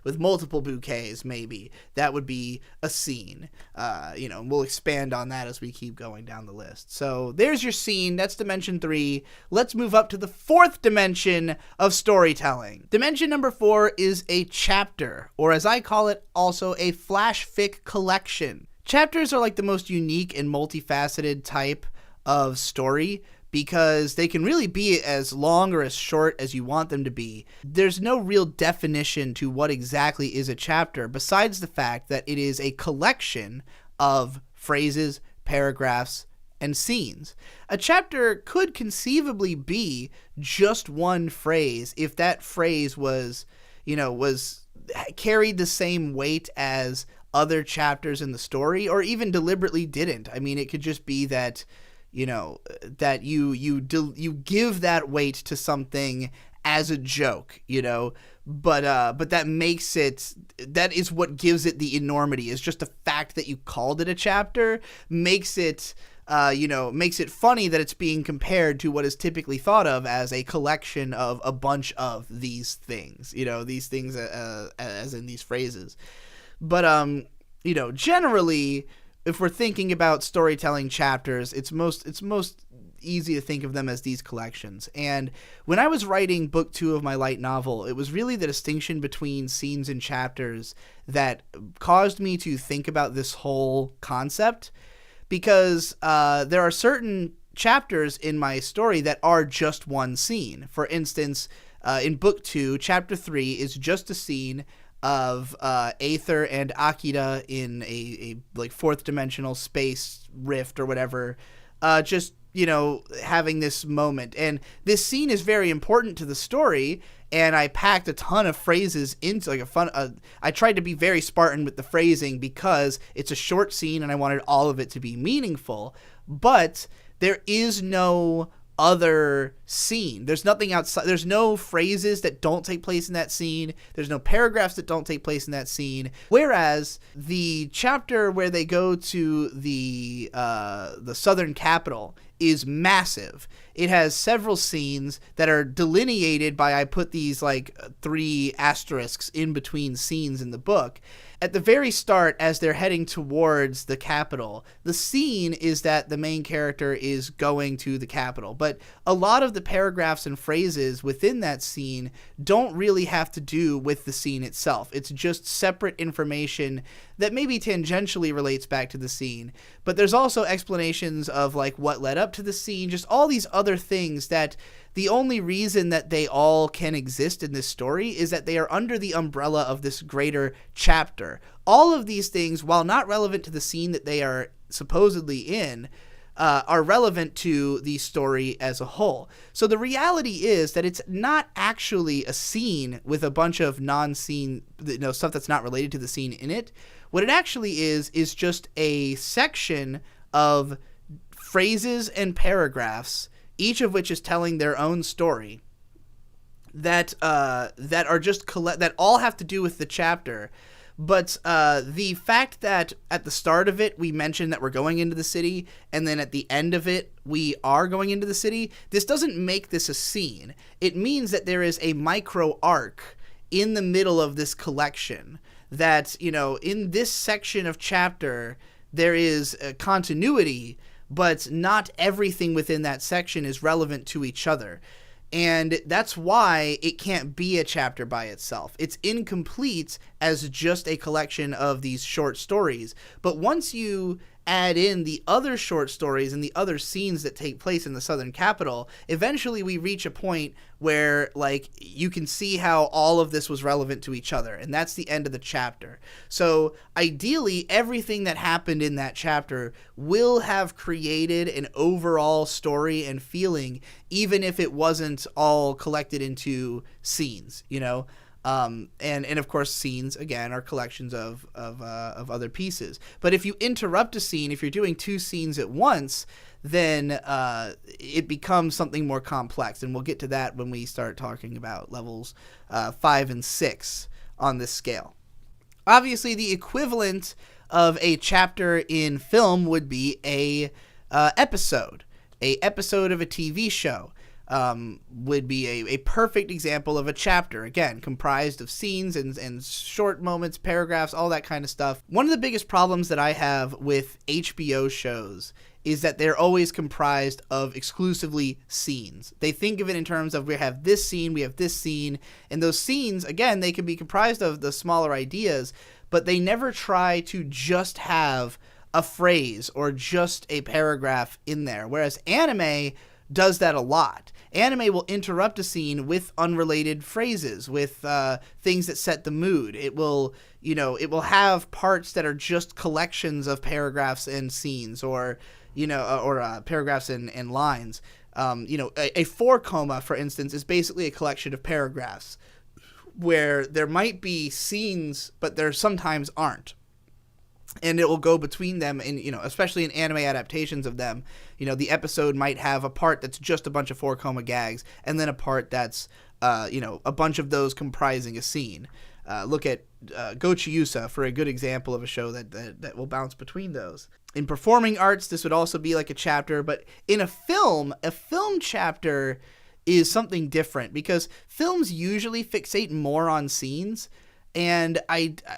with multiple bouquets, maybe that would be a scene. We'll expand on that as we keep going down the list. So there's your scene. That's dimension 3. Let's move up to the 4th dimension of storytelling. Dimension number 4 is a chapter, or as I call it, also a flash fic collection. Chapters are like the most unique and multifaceted type of story, because they can really be as long or as short as you want them to be. There's no real definition to what exactly is a chapter, besides the fact that it is a collection of phrases, paragraphs, and scenes. A chapter could conceivably be just one phrase if that phrase was carried the same weight as other chapters in the story, or even deliberately didn't. I mean, it could just be that, that you give that weight to something as a joke, but that makes it, that is what gives it the enormity, is just the fact that you called it a chapter makes it, makes it funny that it's being compared to what is typically thought of as a collection of a bunch of these things, these things as in these phrases. But, generally, if we're thinking about storytelling chapters, it's most easy to think of them as these collections. And when I was writing book 2 of my light novel, it was really the distinction between scenes and chapters that caused me to think about this whole concept, because there are certain chapters in my story that are just one scene. For instance, in book 2, chapter 3 is just a scene of Aether and Akira in a like fourth dimensional space rift or whatever, just having this moment. And this scene is very important to the story, and I packed a ton of phrases into like I tried to be very Spartan with the phrasing because it's a short scene and I wanted all of it to be meaningful. But there is no other scene. There's nothing outside. There's no phrases that don't take place in that scene. There's no paragraphs that don't take place in that scene. Whereas the chapter where they go to the southern capital is massive. It has several scenes that are delineated by, I put these like 3 asterisks in between scenes in the book. At the very start, as they're heading towards the capital, the scene is that the main character is going to the capital. But a lot of the paragraphs and phrases within that scene don't really have to do with the scene itself. It's just separate information that maybe tangentially relates back to the scene. But there's also explanations of like what led up to the scene, just all these other things that the only reason that they all can exist in this story is that they are under the umbrella of this greater chapter. All of these things, while not relevant to the scene that they are supposedly in, are relevant to the story as a whole. So the reality is that it's not actually a scene with a bunch of non-scene, stuff that's not related to the scene in it. What it actually is just a section of phrases and paragraphs, each of which is telling their own story, that are just that all have to do with the chapter. But the fact that at the start of it we mentioned that we're going into the city, and then at the end of it we are going into the city, this doesn't make this a scene. It means that there is a micro arc in the middle of this collection, that in this section of chapter there is a continuity, but not everything within that section is relevant to each other. And that's why it can't be a chapter by itself. It's incomplete as just a collection of these short stories. But once you add in the other short stories and the other scenes that take place in the Southern Capital, eventually we reach a point where like you can see how all of this was relevant to each other, and that's the end of the chapter. So ideally, everything that happened in that chapter will have created an overall story and feeling, even if it wasn't all collected into scenes, and of course scenes again are collections of other pieces. But if you interrupt a scene, if you're doing 2 scenes at once, then it becomes something more complex, and we'll get to that when we start talking about levels 5 and 6 on this scale. Obviously, the equivalent of a chapter in film would be a episode of a TV show. Would be a perfect example of a chapter, again, comprised of scenes and short moments, paragraphs, all that kind of stuff. One of the biggest problems that I have with HBO shows is that they're always comprised of exclusively scenes. They think of it in terms of we have this scene, and those scenes, again, they can be comprised of the smaller ideas, but they never try to just have a phrase or just a paragraph in there, whereas anime does that a lot. Anime will interrupt a scene with unrelated phrases, with things that set the mood. It will have parts that are just collections of paragraphs and scenes, or paragraphs and lines. A 4 coma, for instance, is basically a collection of paragraphs where there might be scenes, but there sometimes aren't. And it will go between them, and especially in anime adaptations of them, the episode might have a part that's just a bunch of 4 coma gags, and then a part that's a bunch of those comprising a scene. Look at Gochiusa for a good example of a show that will bounce between those. In performing arts, this would also be like a chapter, but in a film chapter is something different because films usually fixate more on scenes, and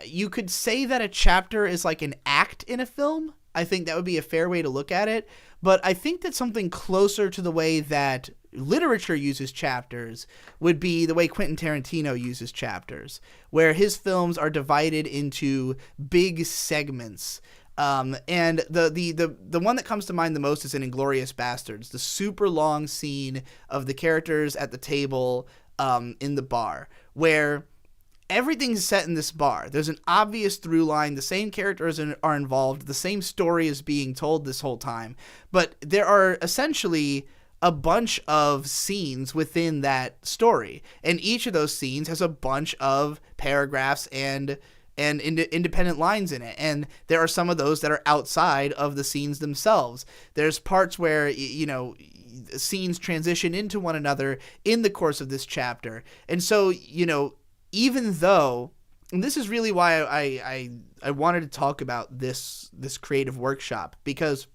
you could say that a chapter is like an act in a film. I think that would be a fair way to look at it, but I think that something closer to the way that literature uses chapters would be the way Quentin Tarantino uses chapters, where his films are divided into big segments. And the one that comes to mind the most is in Inglourious Bastards, the super long scene of the characters at the table in the bar, where everything's set in this bar. There's an obvious through line. The same characters are involved. The same story is being told this whole time. But there are essentially a bunch of scenes within that story. And each of those scenes has a bunch of paragraphs and independent lines in it. And there are some of those that are outside of the scenes themselves. There's parts where, scenes transition into one another in the course of this chapter. And so, even though, and this is really why I wanted to talk about this creative workshop, because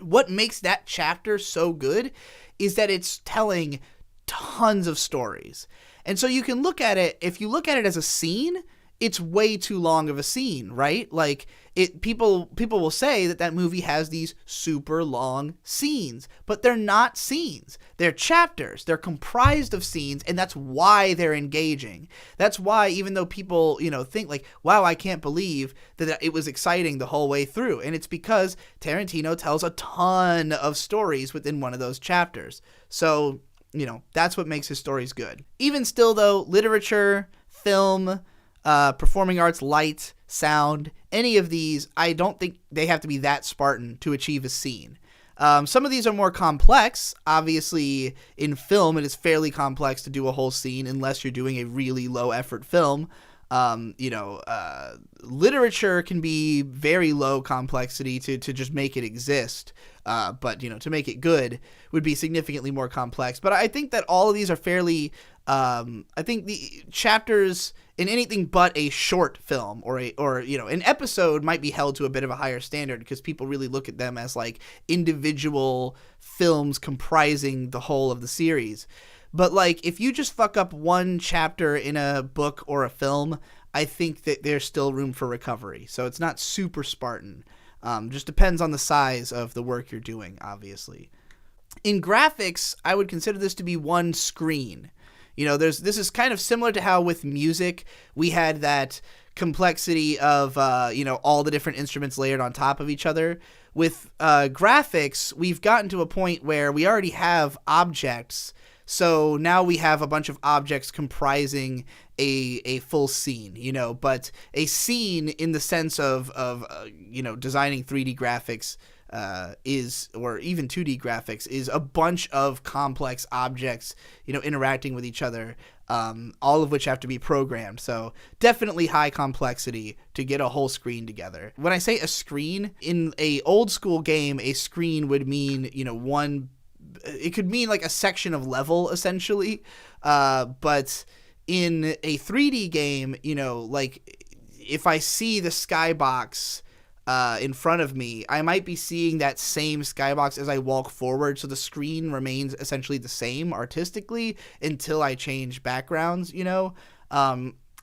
what makes that chapter so good is that it's telling tons of stories. And so you can look at it, if you look at it as a scene, it's way too long of a scene, right? Like people will say that movie has these super long scenes, but they're not scenes. They're chapters. They're comprised of scenes, and that's why they're engaging. That's why, even though people, think like, wow, I can't believe that it was exciting the whole way through. And it's because Tarantino tells a ton of stories within one of those chapters. So, that's what makes his stories good. Even still, though, literature, film, performing arts, light, sound, any of these, I don't think they have to be that Spartan to achieve a scene. Some of these are more complex. Obviously, in film, it is fairly complex to do a whole scene unless you're doing a really low-effort film. Literature can be very low complexity to just make it exist. But to make it good would be significantly more complex. But I think that all of these are fairly, I think the chapters in anything but a short film or an episode might be held to a bit of a higher standard because people really look at them as like individual films comprising the whole of the series. But like if you just fuck up one chapter in a book or a film, I think that there's still room for recovery. So it's not super Spartan. Just depends on the size of the work you're doing, obviously. In graphics, I would consider this to be one screen. This is kind of similar to how with music we had that complexity of, all the different instruments layered on top of each other. With graphics, we've gotten to a point where we already have objects. So now we have a bunch of objects comprising a full scene, but a scene in the sense of designing 3D graphics or even 2D graphics is a bunch of complex objects, interacting with each other, all of which have to be programmed. So definitely high complexity to get a whole screen together. When I say a screen, in a old school game, a screen would mean, it could mean like a section of level essentially. But in a 3D game, like if I see the skybox in front of me, I might be seeing that same skybox as I walk forward. So the screen remains essentially the same artistically until I change backgrounds,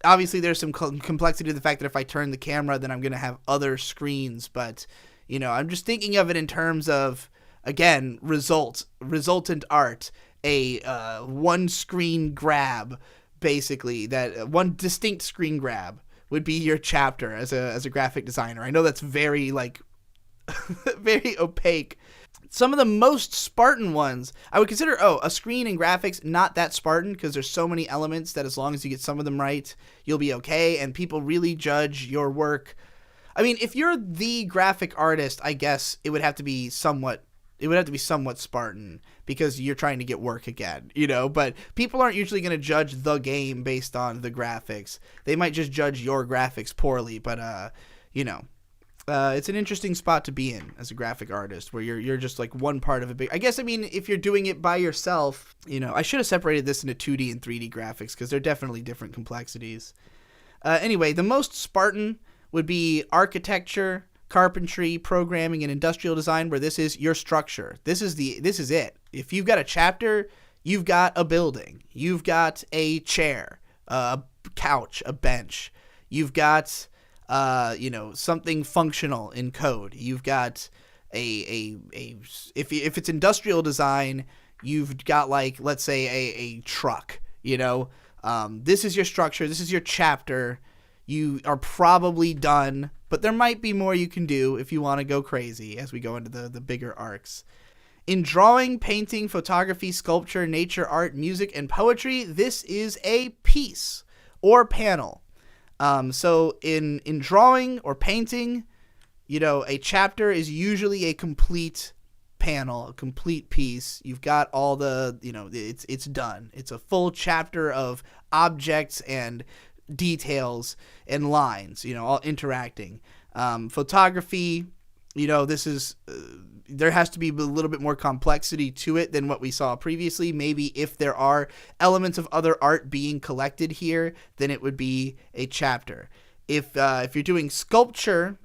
Obviously there's some complexity to the fact that if I turn the camera, then I'm going to have other screens. But, I'm just thinking of it in terms of, again, resultant art, a one screen grab, basically, that one distinct screen grab would be your chapter as a graphic designer. I know that's very very opaque. Some of the most Spartan ones, I would consider, a screen and graphics, not that Spartan because there's so many elements that as long as you get some of them right, you'll be okay, and people really judge your work. I mean, if you're the graphic artist, I guess it would have to be somewhat Spartan because you're trying to get work again, but people aren't usually going to judge the game based on the graphics. They might just judge your graphics poorly, but, It's an interesting spot to be in as a graphic artist, where you're just like one part of a big. I guess, I mean, if you're doing it by yourself, I should have separated this into 2D and 3D graphics, because they're definitely different complexities. Anyway, the most Spartan would be architecture, carpentry, programming, and industrial design, where this is your structure. This is it. If you've got a chapter, you've got a building. You've got a chair, a couch, a bench. You've got something functional in code. You've got if it's industrial design, you've got, like, let's say a truck. This is your structure. This is your chapter. You are probably done, but there might be more you can do if you want to go crazy as we go into the bigger arcs. In drawing, painting, photography, sculpture, nature, art, music, and poetry, this is a piece or panel. So in drawing or painting, a chapter is usually a complete panel, a complete piece. You've got all the, it's done. It's a full chapter of objects and details and lines, all interacting. Photography, this is, there has to be a little bit more complexity to it than what we saw previously. Maybe if there are elements of other art being collected here, then it would be a chapter. If you're doing sculpture,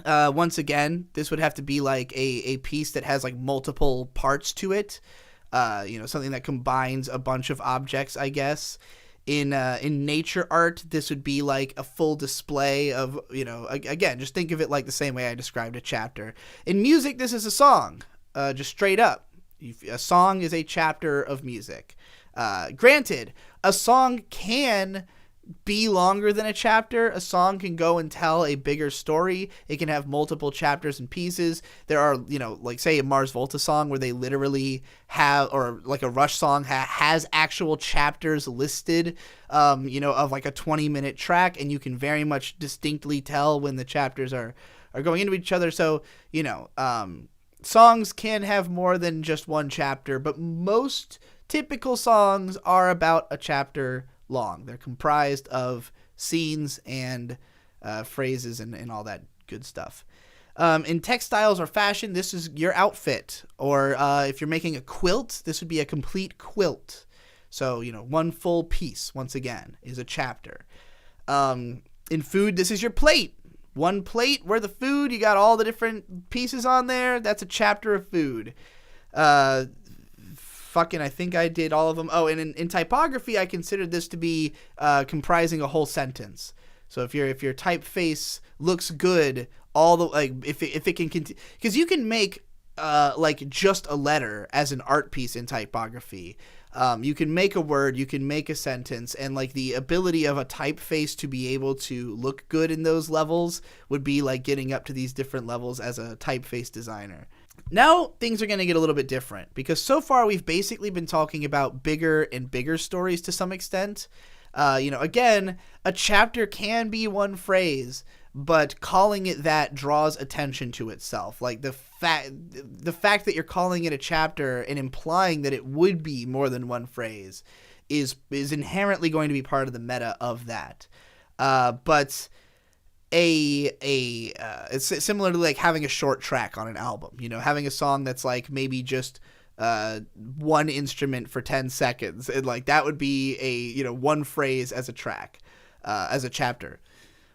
once again, this would have to be like a piece that has like multiple parts to it. Something that combines a bunch of objects, I guess. In nature art, this would be like a full display of, again, just think of it like the same way I described a chapter. In music, this is a song, just straight up. A song is a chapter of music. Granted, a song can be longer than a chapter. A song can go and tell a bigger story. It can have multiple chapters and pieces. There are, like say a Mars Volta song where they literally have, or like a Rush song has actual chapters listed, of like a 20-minute track, and you can very much distinctly tell when the chapters are going into each other. So, songs can have more than just one chapter, but most typical songs are about a chapter long. They're comprised of scenes and phrases and all that good stuff. In textiles or fashion, this is your outfit. Or if you're making a quilt, this would be a complete quilt. So, one full piece, once again, is a chapter. In food, this is your plate. One plate where the food, you got all the different pieces on there. That's a chapter of food. I think I did all of them. Oh, and in typography, I considered this to be comprising a whole sentence. So if your typeface looks good, all the, like, if it can continue, because you can make like just a letter as an art piece in typography. You can make a word, you can make a sentence, and like the ability of a typeface to be able to look good in those levels would be like getting up to these different levels as a typeface designer. Now things are going to get a little bit different, because so far we've basically been talking about bigger and bigger stories to some extent. Again, a chapter can be one phrase, but calling it that draws attention to itself. Like the fact that you're calling it a chapter and implying that it would be more than one phrase is inherently going to be part of the meta of that. But it's similar to like having a short track on an album, having a song that's like maybe just one instrument for 10 seconds, and like that would be a one phrase as a track, as a chapter.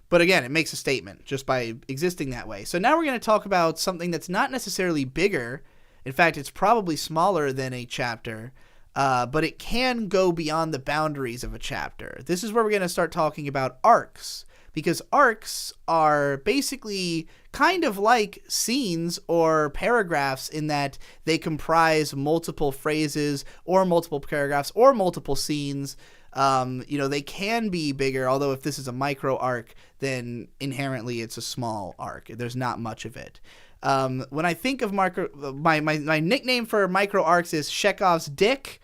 But again, it makes a statement just by existing that way. So now we're going to talk about something that's not necessarily bigger. In fact, it's probably smaller than a chapter, but it can go beyond the boundaries of a chapter. This is where we're going to start talking about arcs. Because arcs are basically kind of like scenes or paragraphs in that they comprise multiple phrases or multiple paragraphs or multiple scenes. They can be bigger, although if this is a micro arc, then inherently it's a small arc. There's not much of it. When I think of my nickname for micro arcs is Chekhov's dick.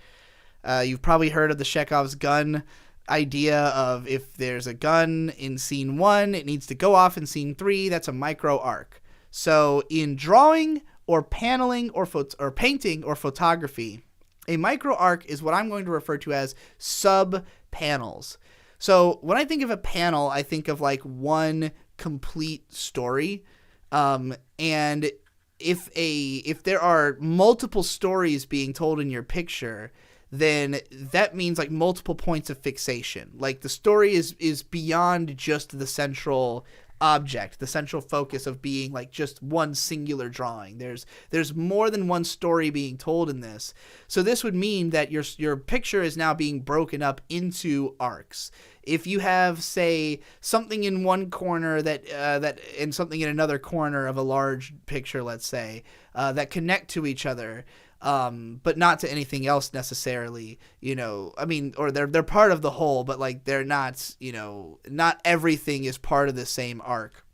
You've probably heard of the Chekhov's gun idea of if there's a gun in scene 1, it needs to go off in scene 3. That's a micro arc. So in drawing or paneling or painting or photography, a micro arc is what I'm going to refer to as sub panels. So when I think of a panel, I think of like 1, complete story. And if there are multiple stories being told in your picture, then that means like multiple points of fixation. Like the story is beyond just the central object, the central focus of being like just one singular drawing. There's more than one story being told in this. So this would mean that your picture is now being broken up into arcs. If you have, say, something in one corner that and something in another corner of a large picture, let's say, that connect to each other, but not to anything else necessarily, I mean, or they're part of the whole, but like they're not, not everything is part of the same arc.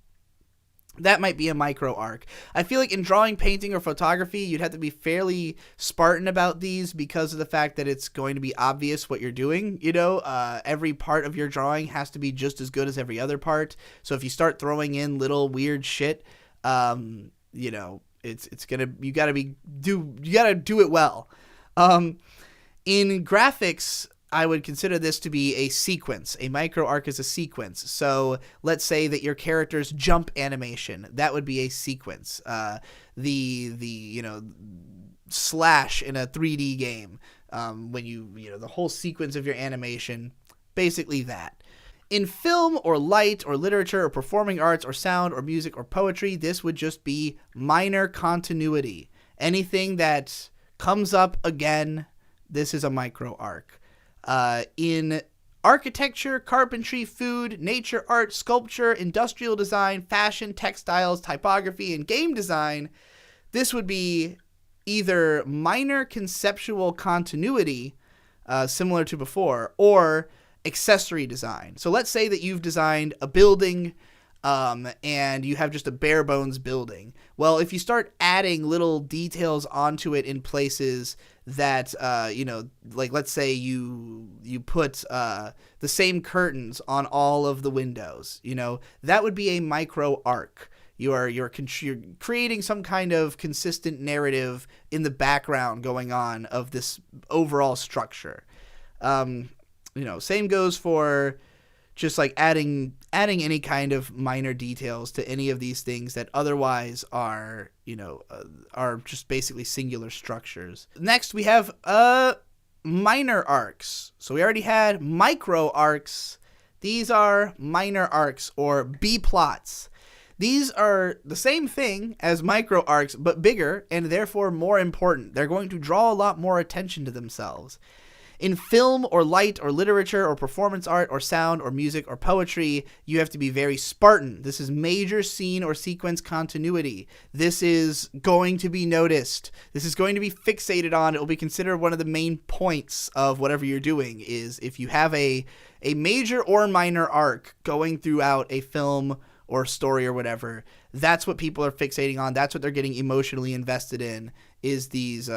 That might be a micro arc. I feel like in drawing, painting, or photography, you'd have to be fairly Spartan about these because of the fact that it's going to be obvious what you're doing. Every part of your drawing has to be just as good as every other part. So if you start throwing in little weird shit, it's gonna you gotta do it well. In graphics, I would consider this to be a sequence. A micro arc is a sequence. So let's say that your character's jump animation, that would be a sequence. The slash in a 3D game, when the whole sequence of your animation, basically that. In film or light or literature or performing arts or sound or music or poetry, this would just be minor continuity. Anything that comes up again, this is a micro arc. In architecture, carpentry, food, nature art, sculpture, industrial design, fashion, textiles, typography, and game design, this would be either minor conceptual continuity, similar to before, or accessory design. So let's say that you've designed a building, and you have just a bare bones building. Well, if you start adding little details onto it in places that, like let's say you put the same curtains on all of the windows, that would be a micro arc. You're creating some kind of consistent narrative in the background going on of this overall structure. Same goes for just like adding any kind of minor details to any of these things that otherwise are just basically singular structures. Next, we have minor arcs. So we already had micro arcs. These are minor arcs or B-plots. These are the same thing as micro arcs, but bigger and therefore more important. They're going to draw a lot more attention to themselves. In film or light or literature or performance art or sound or music or poetry, you have to be very Spartan. This is major scene or sequence continuity. This is going to be noticed. This is going to be fixated on. It will be considered one of the main points of whatever you're doing is if you have a major or minor arc going throughout a film or story or whatever, that's what people are fixating on. That's what they're getting emotionally invested in is these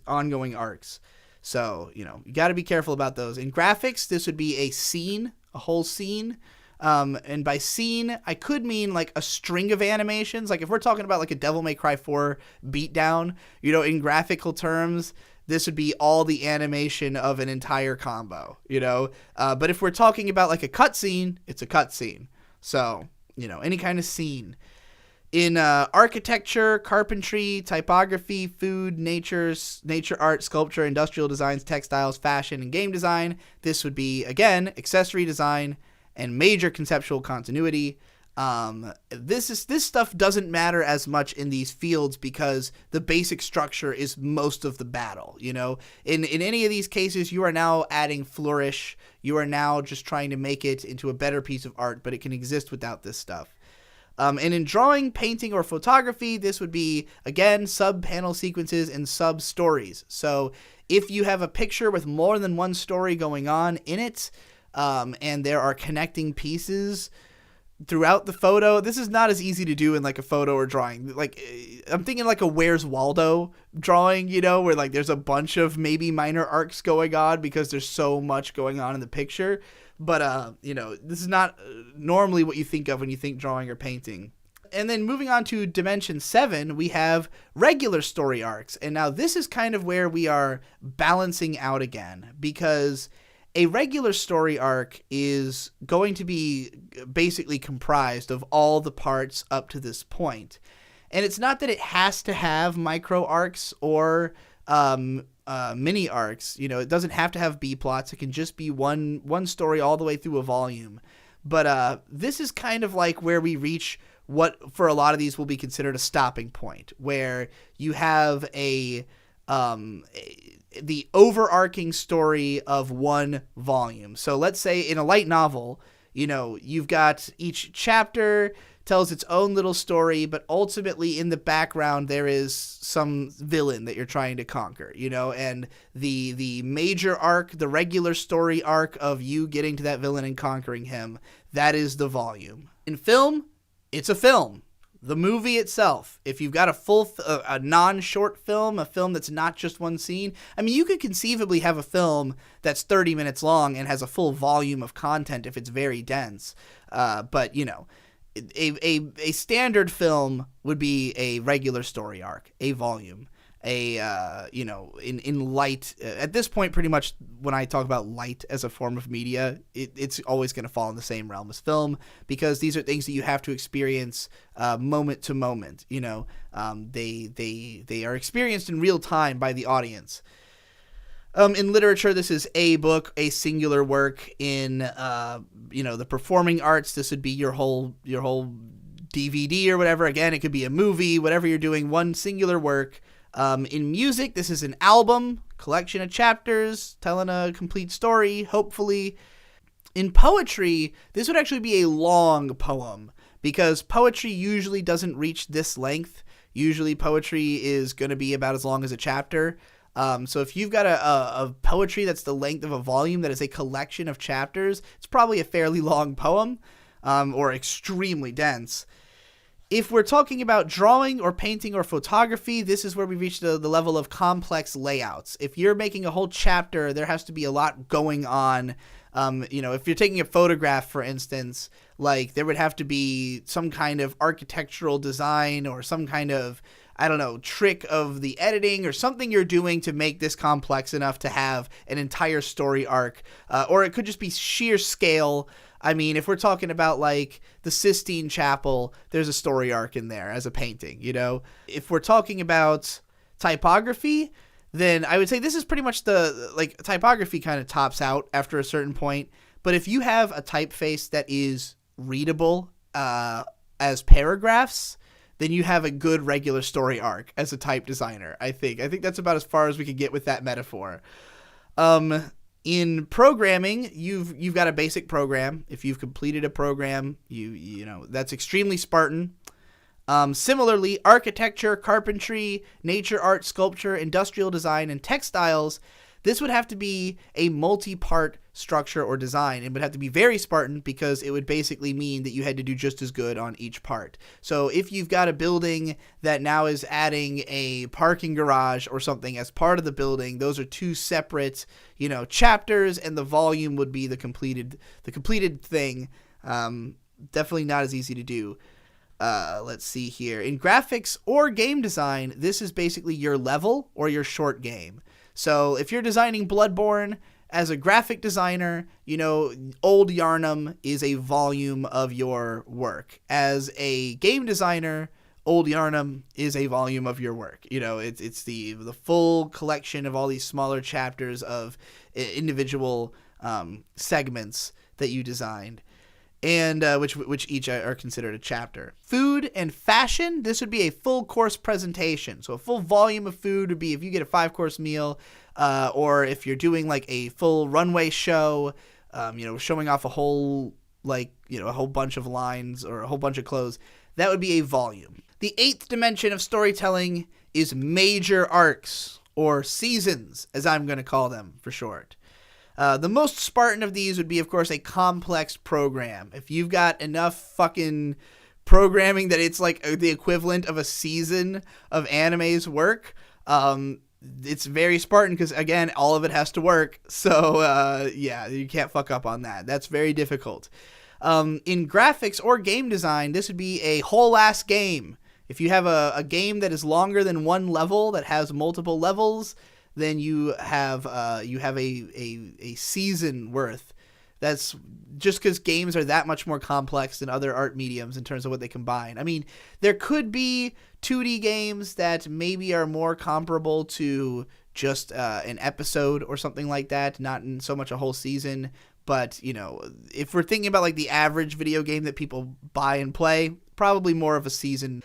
ongoing arcs. So, you got to be careful about those. In graphics, this would be a scene, a whole scene. And by scene, I could mean like a string of animations. Like if we're talking about like a Devil May Cry 4 beatdown, in graphical terms, this would be all the animation of an entire combo, But if we're talking about like a cutscene, it's a cutscene. So, any kind of scene. In architecture, carpentry, typography, food, nature art, sculpture, industrial designs, textiles, fashion, and game design, this would be, again, accessory design and major conceptual continuity. This stuff doesn't matter as much in these fields because the basic structure is most of the battle, In any of these cases, you are now adding flourish. You are now just trying to make it into a better piece of art, but it can exist without this stuff. And in drawing, painting, or photography, this would be, again, sub-panel sequences and sub-stories. So if you have a picture with more than one story going on in it, and there are connecting pieces throughout the photo, this is not as easy to do in like a photo or drawing. Like I'm thinking like a Where's Waldo drawing, where like there's a bunch of maybe minor arcs going on because there's so much going on in the picture. But, this is not normally what you think of when you think drawing or painting. And then moving on to Dimension 7, we have regular story arcs. And now this is kind of where we are balancing out again. Because A regular story arc is going to be basically comprised of all the parts up to this point. And it's not that it has to have micro arcs or mini arcs. It doesn't have to have B-plots. It can just be one story all the way through a volume. But this is kind of like where we reach what for a lot of these will be considered a stopping point, where you have the overarching story of one volume. So let's say in a light novel, you've got each chapter tells its own little story, but ultimately in the background there is some villain that you're trying to conquer, and the major arc, the regular story arc of you getting to that villain and conquering him, that is the volume. In film, it's a film. The movie itself, if you've got a non-short film, a film that's not just one scene, you could conceivably have a film that's 30 minutes long and has a full volume of content if it's very dense. But, a standard film would be a regular story arc, a volume, in light. At this point, pretty much when I talk about light as a form of media, it's always going to fall in the same realm as film, because these are things that you have to experience moment to moment. They are experienced in real time by the audience. In literature, this is a book, a singular work. In the performing arts, this would be your whole DVD or whatever. Again, it could be a movie, whatever you're doing, one singular work. In music, this is an album, collection of chapters, telling a complete story, hopefully. In poetry, this would actually be a long poem, because poetry usually doesn't reach this length. Usually poetry is going to be about as long as a chapter. So if you've got a poetry that's the length of a volume that is a collection of chapters, it's probably a fairly long poem, or extremely dense. If we're talking about drawing or painting or photography, this is where we reach the level of complex layouts. If you're making a whole chapter, there has to be a lot going on. If you're taking a photograph, for instance, like there would have to be some kind of architectural design or some kind of, trick of the editing or something you're doing to make this complex enough to have an entire story arc. Or it could just be sheer scale. If we're talking about like the Sistine Chapel, there's a story arc in there as a painting, If we're talking about typography, then I would say this is pretty much typography kind of tops out after a certain point. But if you have a typeface that is readable as paragraphs, then you have a good regular story arc as a type designer, I think. I think that's about as far as we could get with that metaphor. In programming, you've got a basic program. If you've completed a program, that's extremely Spartan. Similarly, architecture, carpentry, nature art, sculpture, industrial design, and textiles, this would have to be a multi-part structure or design. It would have to be very Spartan, because it would basically mean that you had to do just as good on each part. So if you've got a building that now is adding a parking garage or something as part of the building, those are two separate, chapters, and the volume would be the completed thing. Definitely not as easy to do. Let's see here. In graphics or game design, this is basically your level or your short game. So if you're designing Bloodborne as a graphic designer, Old Yarnum is a volume of your work. As a game designer, Old Yarnum is a volume of your work. It's the full collection of all these smaller chapters of individual segments that you designed, and which each are considered a chapter. Food and fashion, this would be a full course presentation. So a full volume of food would be if you get a 5-course meal, or if you're doing like a full runway show, showing off a whole bunch of lines or a whole bunch of clothes, that would be a volume. The 8th dimension of storytelling is major arcs, or seasons, as I'm going to call them for short. The most Spartan of these would be, of course, a complex program. If you've got enough fucking programming that it's like the equivalent of a season of anime's work, it's very Spartan, because, again, all of it has to work. So, you can't fuck up on that. That's very difficult. In graphics or game design, this would be a whole-ass game. If you have a game that is longer than one level, that has multiple levels, then you have a season worth. That's just because games are that much more complex than other art mediums in terms of what they combine. I mean, there could be 2D games that maybe are more comparable to just an episode or something like that, not in so much a whole season. But, you know, if we're thinking about like the average video game that people buy and play, probably more of a season.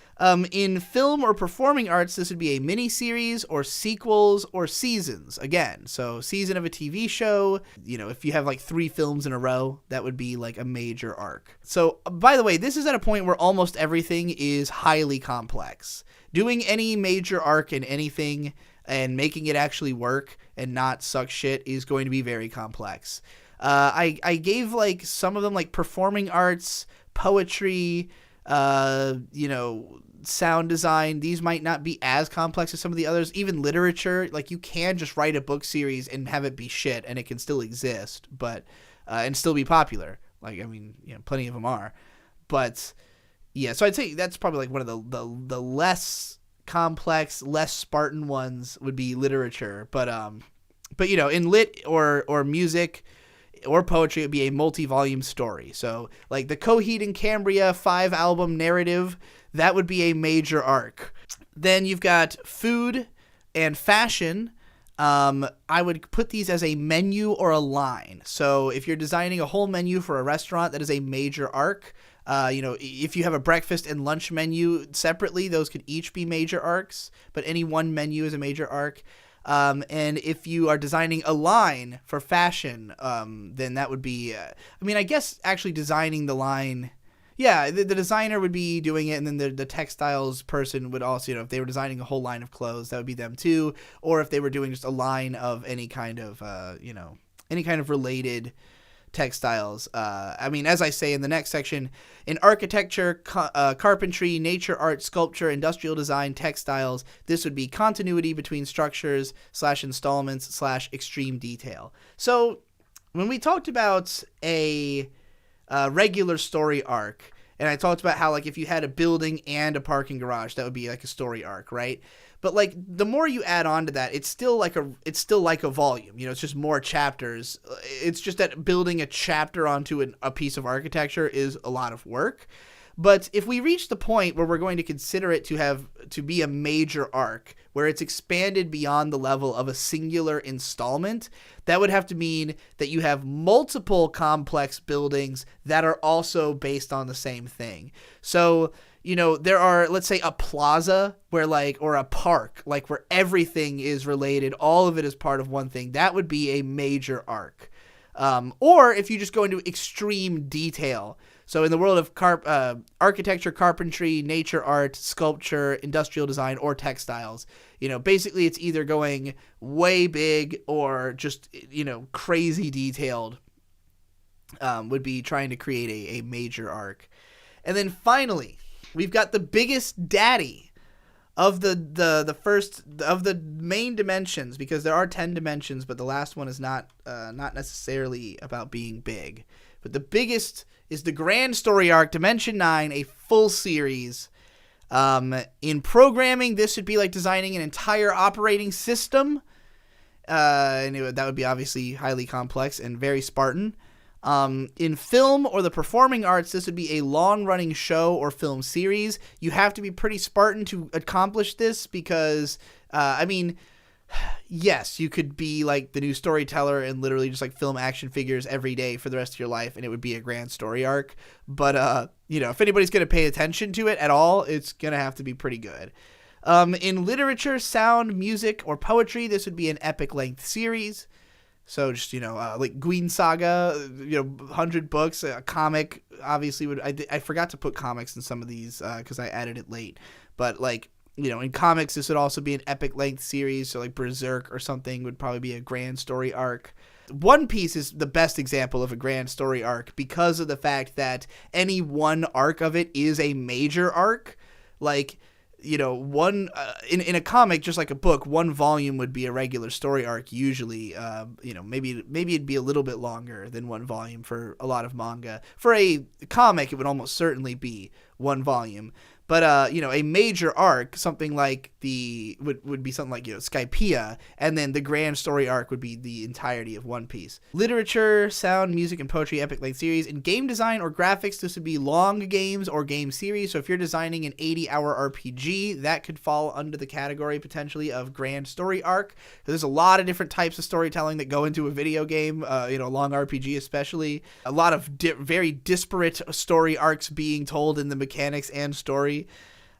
In film or performing arts, this would be a mini-series or sequels or seasons. Again, so season of a TV show, you know, if you have like 3 films in a row, that would be like a major arc. So, by the way, this is at a point where almost everything is highly complex. Doing any major arc in anything and making it actually work and not suck shit is going to be very complex. I gave like some of them like performing arts, poetry, you know, sound design. These might not be as complex as some of the others. Even literature, like you can just write a book series and have it be shit and it can still exist, but and still be popular. Like, I mean, you know, plenty of them are. But yeah, so I'd say that's probably like one of the less complex, less Spartan ones would be literature. But you know, in lit or music or poetry, it would be a multi-volume story. So like the Coheed and Cambria 5-album narrative, that would be a major arc. Then you've got food and fashion. I would put these as a menu or a line. So if you're designing a whole menu for a restaurant, that is a major arc. You know, if you have a breakfast and lunch menu separately, those could each be major arcs, but any one menu is a major arc. And if you are designing a line for fashion, then that would be, I mean, I guess actually designing the line, yeah, the designer would be doing it, and then the textiles person would also, you know, if they were designing a whole line of clothes, that would be them too, or if they were doing just a line of any kind of, you know, any kind of related textiles. I mean, as I say in the next section, in architecture, carpentry, nature art, sculpture, industrial design, textiles, this would be continuity between structures / installments / extreme detail. So when we talked about a regular story arc, and I talked about how like if you had a building and a parking garage, that would be like a story arc, right? But like the more you add on to that, it's still like a volume. You know, it's just more chapters. It's just that building a chapter onto a piece of architecture is a lot of work. But if we reach the point where we're going to consider it to be a major arc, where it's expanded beyond the level of a singular installment, that would have to mean that you have multiple complex buildings that are also based on the same thing. So, you know, there are, let's say, a plaza where like, or a park, like where everything is related, all of it is part of one thing. That would be a major arc. Or if you just go into extreme detail. So in the world of architecture, carpentry, nature art, sculpture, industrial design, or textiles, you know, basically it's either going way big or just, you know, crazy detailed, would be trying to create a major arc. And then finally, we've got the biggest daddy of the first of the main dimensions, because there are 10 dimensions, but the last one is not necessarily about being big. But the biggest is the grand story arc, Dimension 9, a full series. In programming, this would be like designing an entire operating system. And that would be obviously highly complex and very Spartan. In film or the performing arts, this would be a long-running show or film series. You have to be pretty Spartan to accomplish this because, I mean, yes, you could be like the new storyteller and literally just like film action figures every day for the rest of your life, and it would be a grand story arc. But, you know, if anybody's going to pay attention to it at all, it's going to have to be pretty good. In literature, sound, music, or poetry, this would be an epic-length series. So just, you know, like Gwyn Saga, you know, 100 books, a comic obviously would, I forgot to put comics in some of these because I added it late. But like, you know, in comics, this would also be an epic length series. So like Berserk or something would probably be a grand story arc. One Piece is the best example of a grand story arc because of the fact that any one arc of it is a major arc. Like, you know, one in a comic, just like a book, one volume would be a regular story arc usually. You know, maybe it'd be a little bit longer than one volume for a lot of manga. For a comic, it would almost certainly be one volume. But a major arc, something like would be something like Skypiea, and then the grand story arc would be the entirety of One Piece. Literature, sound, music, and poetry, epic length series. In game design or graphics, this would be long games or game series. So if you're designing an 80-hour RPG, that could fall under the category potentially of grand story arc. There's a lot of different types of storytelling that go into a video game, long RPG especially. A lot of very disparate story arcs being told in the mechanics and story.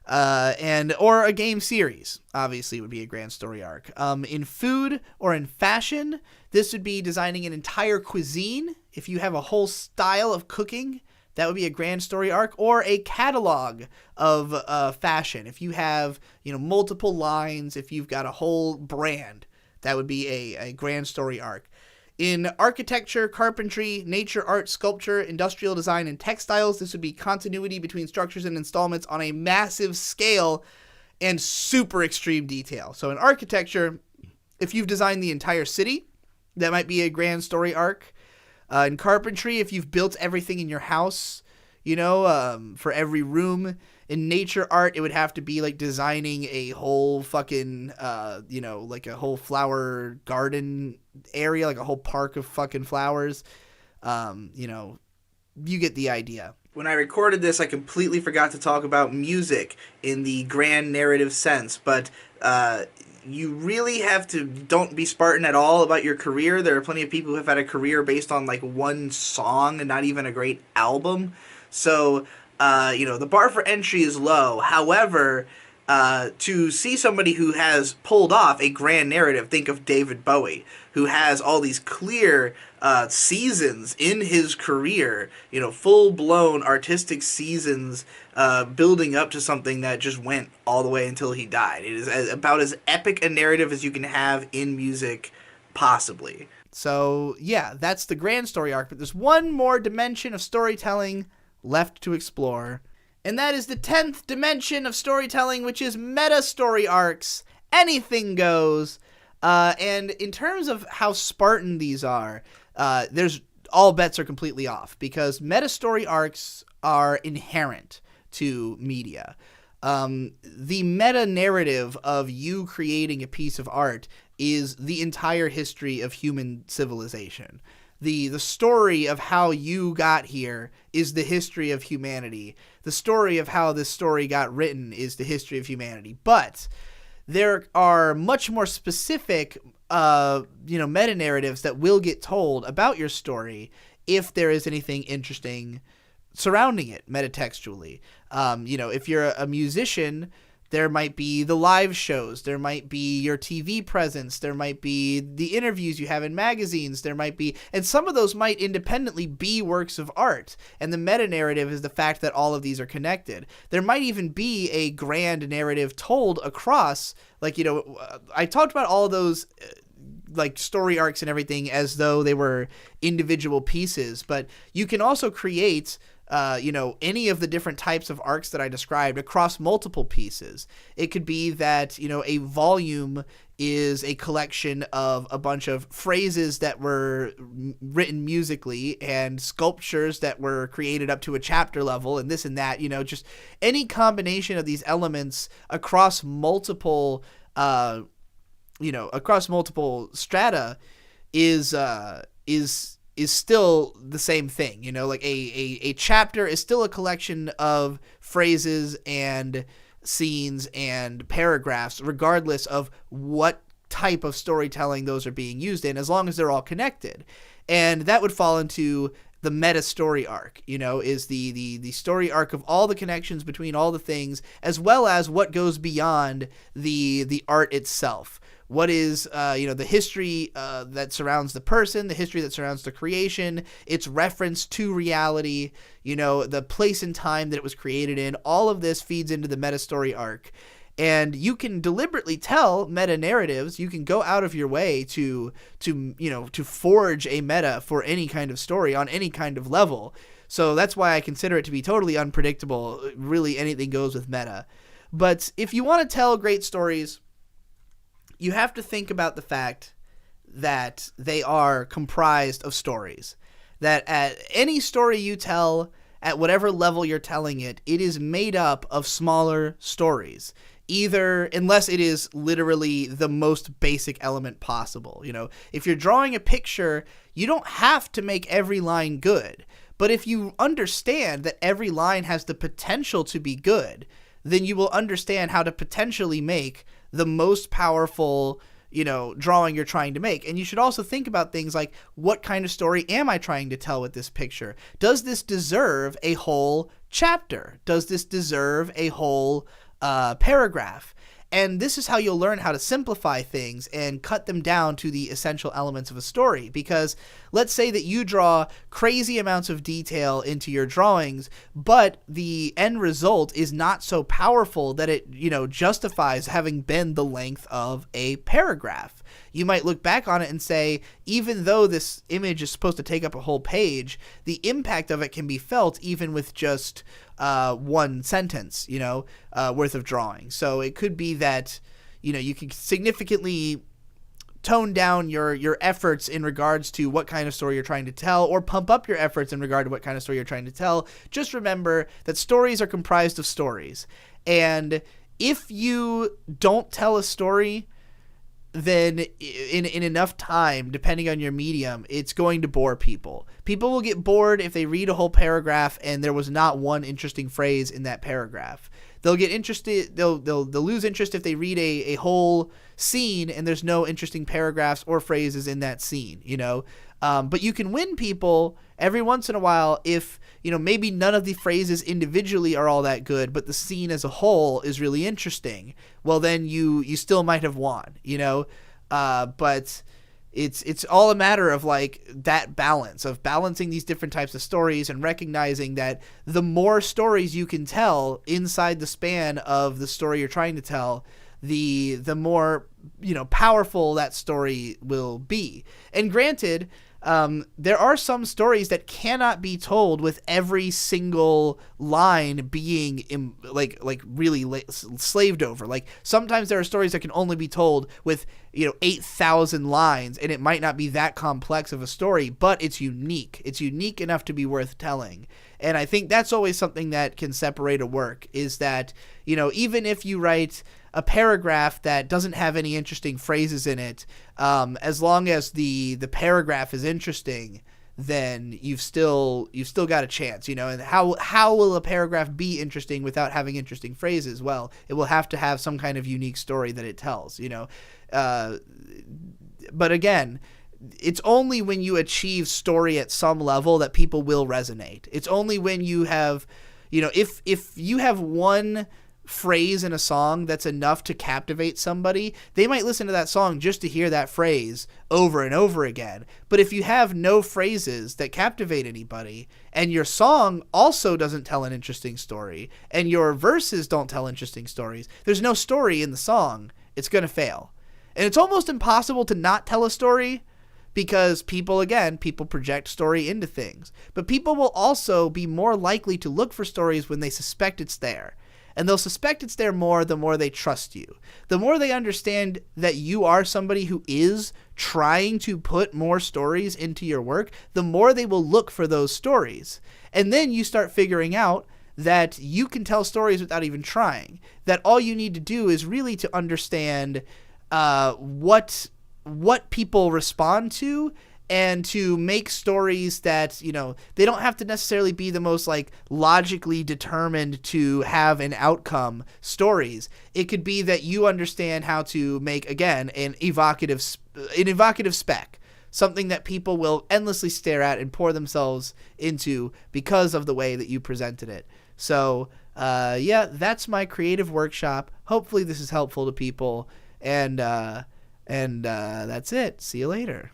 Or a game series, obviously, would be a grand story arc. In food or in fashion, this would be designing an entire cuisine. If you have a whole style of cooking, that would be a grand story arc. Or a catalog of fashion. If you have multiple lines, if you've got a whole brand, that would be a grand story arc. In architecture, carpentry, nature art, sculpture, industrial design, and textiles, this would be continuity between structures and installments on a massive scale and super extreme detail. So in architecture, if you've designed the entire city, that might be a grand story arc. In carpentry, if you've built everything in your house, for every room. In nature art, it would have to be like designing a whole fucking, like a whole flower garden area, like a whole park of fucking flowers. You get the idea. When I recorded this, I completely forgot to talk about music in the grand narrative sense, but you really have to don't be Spartan at all about your career. There are plenty of people who have had a career based on like one song and not even a great album. So, the bar for entry is low. However, to see somebody who has pulled off a grand narrative, think of David Bowie, who has all these clear seasons in his career, full-blown artistic seasons building up to something that just went all the way until he died. It is about as epic a narrative as you can have in music, possibly. So, yeah, that's the grand story arc, but there's one more dimension of storytelling left to explore, and that is the 10th dimension of storytelling, which is meta story arcs. Anything goes. And in terms of how Spartan these are, there's all bets are completely off, because meta story arcs are inherent to media. The meta narrative of you creating a piece of art is the entire history of human civilization. The story of how you got here is the history of humanity. The story of how this story got written is the history of humanity. But there are much more specific, meta-narratives that will get told about your story if there is anything interesting surrounding it metatextually. If you're a musician, there might be the live shows, there might be your TV presence, there might be the interviews you have in magazines, and some of those might independently be works of art. And the meta-narrative is the fact that all of these are connected. There might even be a grand narrative told across, I talked about all of those story arcs and everything as though they were individual pieces, but you can also create any of the different types of arcs that I described across multiple pieces. It could be that, a volume is a collection of a bunch of phrases that were written musically and sculptures that were created up to a chapter level and this and that, just any combination of these elements across multiple, strata is still the same thing. A chapter is still a collection of phrases and scenes and paragraphs, regardless of what type of storytelling those are being used in, as long as they're all connected. And that would fall into the meta story arc, is the story arc of all the connections between all the things, as well as what goes beyond the art itself. What is, the history that surrounds the person, the history that surrounds the creation, its reference to reality, the place and time that it was created in. All of this feeds into the meta story arc. And you can deliberately tell meta narratives. You can go out of your way to forge a meta for any kind of story on any kind of level. So that's why I consider it to be totally unpredictable. Really, anything goes with meta. But if you want to tell great stories, you have to think about the fact that they are comprised of stories. That at any story you tell at whatever level you're telling it, it is made up of smaller stories. Either, unless it is literally the most basic element possible. You know, if you're drawing a picture, you don't have to make every line good. But if you understand that every line has the potential to be good, then you will understand how to potentially make the most powerful, you know, drawing you're trying to make. And you should also think about things like, what kind of story am I trying to tell with this picture? Does this deserve a whole chapter? Does this deserve a whole paragraph? And this is how you'll learn how to simplify things and cut them down to the essential elements of a story. Because let's say that you draw crazy amounts of detail into your drawings, but the end result is not so powerful that it, you know, justifies having been the length of a paragraph. You might look back on it and say, even though this image is supposed to take up a whole page, the impact of it can be felt even with just one sentence, you know, worth of drawing. So it could be that, you know, you can significantly tone down your efforts in regards to what kind of story you're trying to tell, or pump up your efforts in regard to what kind of story you're trying to tell. Just remember that stories are comprised of stories. And if you don't tell a story, then in enough time, depending on your medium, it's going to bore people. People will get bored if they read a whole paragraph and there was not one interesting phrase in that paragraph. They'll get interested. They'll lose interest if they read a whole scene and there's no interesting paragraphs or phrases in that scene, you know. But you can win people every once in a while if, you know, maybe none of the phrases individually are all that good, but the scene as a whole is really interesting. Well, then you still might have won, you know. But it's all a matter of like that balance of balancing these different types of stories and recognizing that the more stories you can tell inside the span of the story you're trying to tell, the more, you know, powerful that story will be. And granted, there are some stories that cannot be told with every single line being like really slaved over. Like sometimes there are stories that can only be told with, you know, 8,000 lines, and it might not be that complex of a story, but it's unique. It's unique enough to be worth telling. And I think that's always something that can separate a work, is that, you know, even if you write a paragraph that doesn't have any interesting phrases in it, as long as the paragraph is interesting, then you've still got a chance, you know. And how will a paragraph be interesting without having interesting phrases? Well, it will have to have some kind of unique story that it tells, you know. But again, it's only when you achieve story at some level that people will resonate. It's only when you have, you know, if you have one phrase in a song that's enough to captivate somebody, they might listen to that song just to hear that phrase over and over again. But if you have no phrases that captivate anybody, and your song also doesn't tell an interesting story, and your verses don't tell interesting stories, there's no story in the song, it's going to fail. And it's almost impossible to not tell a story, because people project story into things. But people will also be more likely to look for stories when they suspect it's there. And they'll suspect it's there more the more they trust you. The more they understand that you are somebody who is trying to put more stories into your work, the more they will look for those stories. And then you start figuring out that you can tell stories without even trying. That all you need to do is really to understand what people respond to, and to make stories that, you know, they don't have to necessarily be the most like logically determined to have an outcome stories. It could be that you understand how to make, again, an evocative spec, something that people will endlessly stare at and pour themselves into because of the way that you presented it. So, yeah, that's my creative workshop. Hopefully this is helpful to people, and that's it. See you later.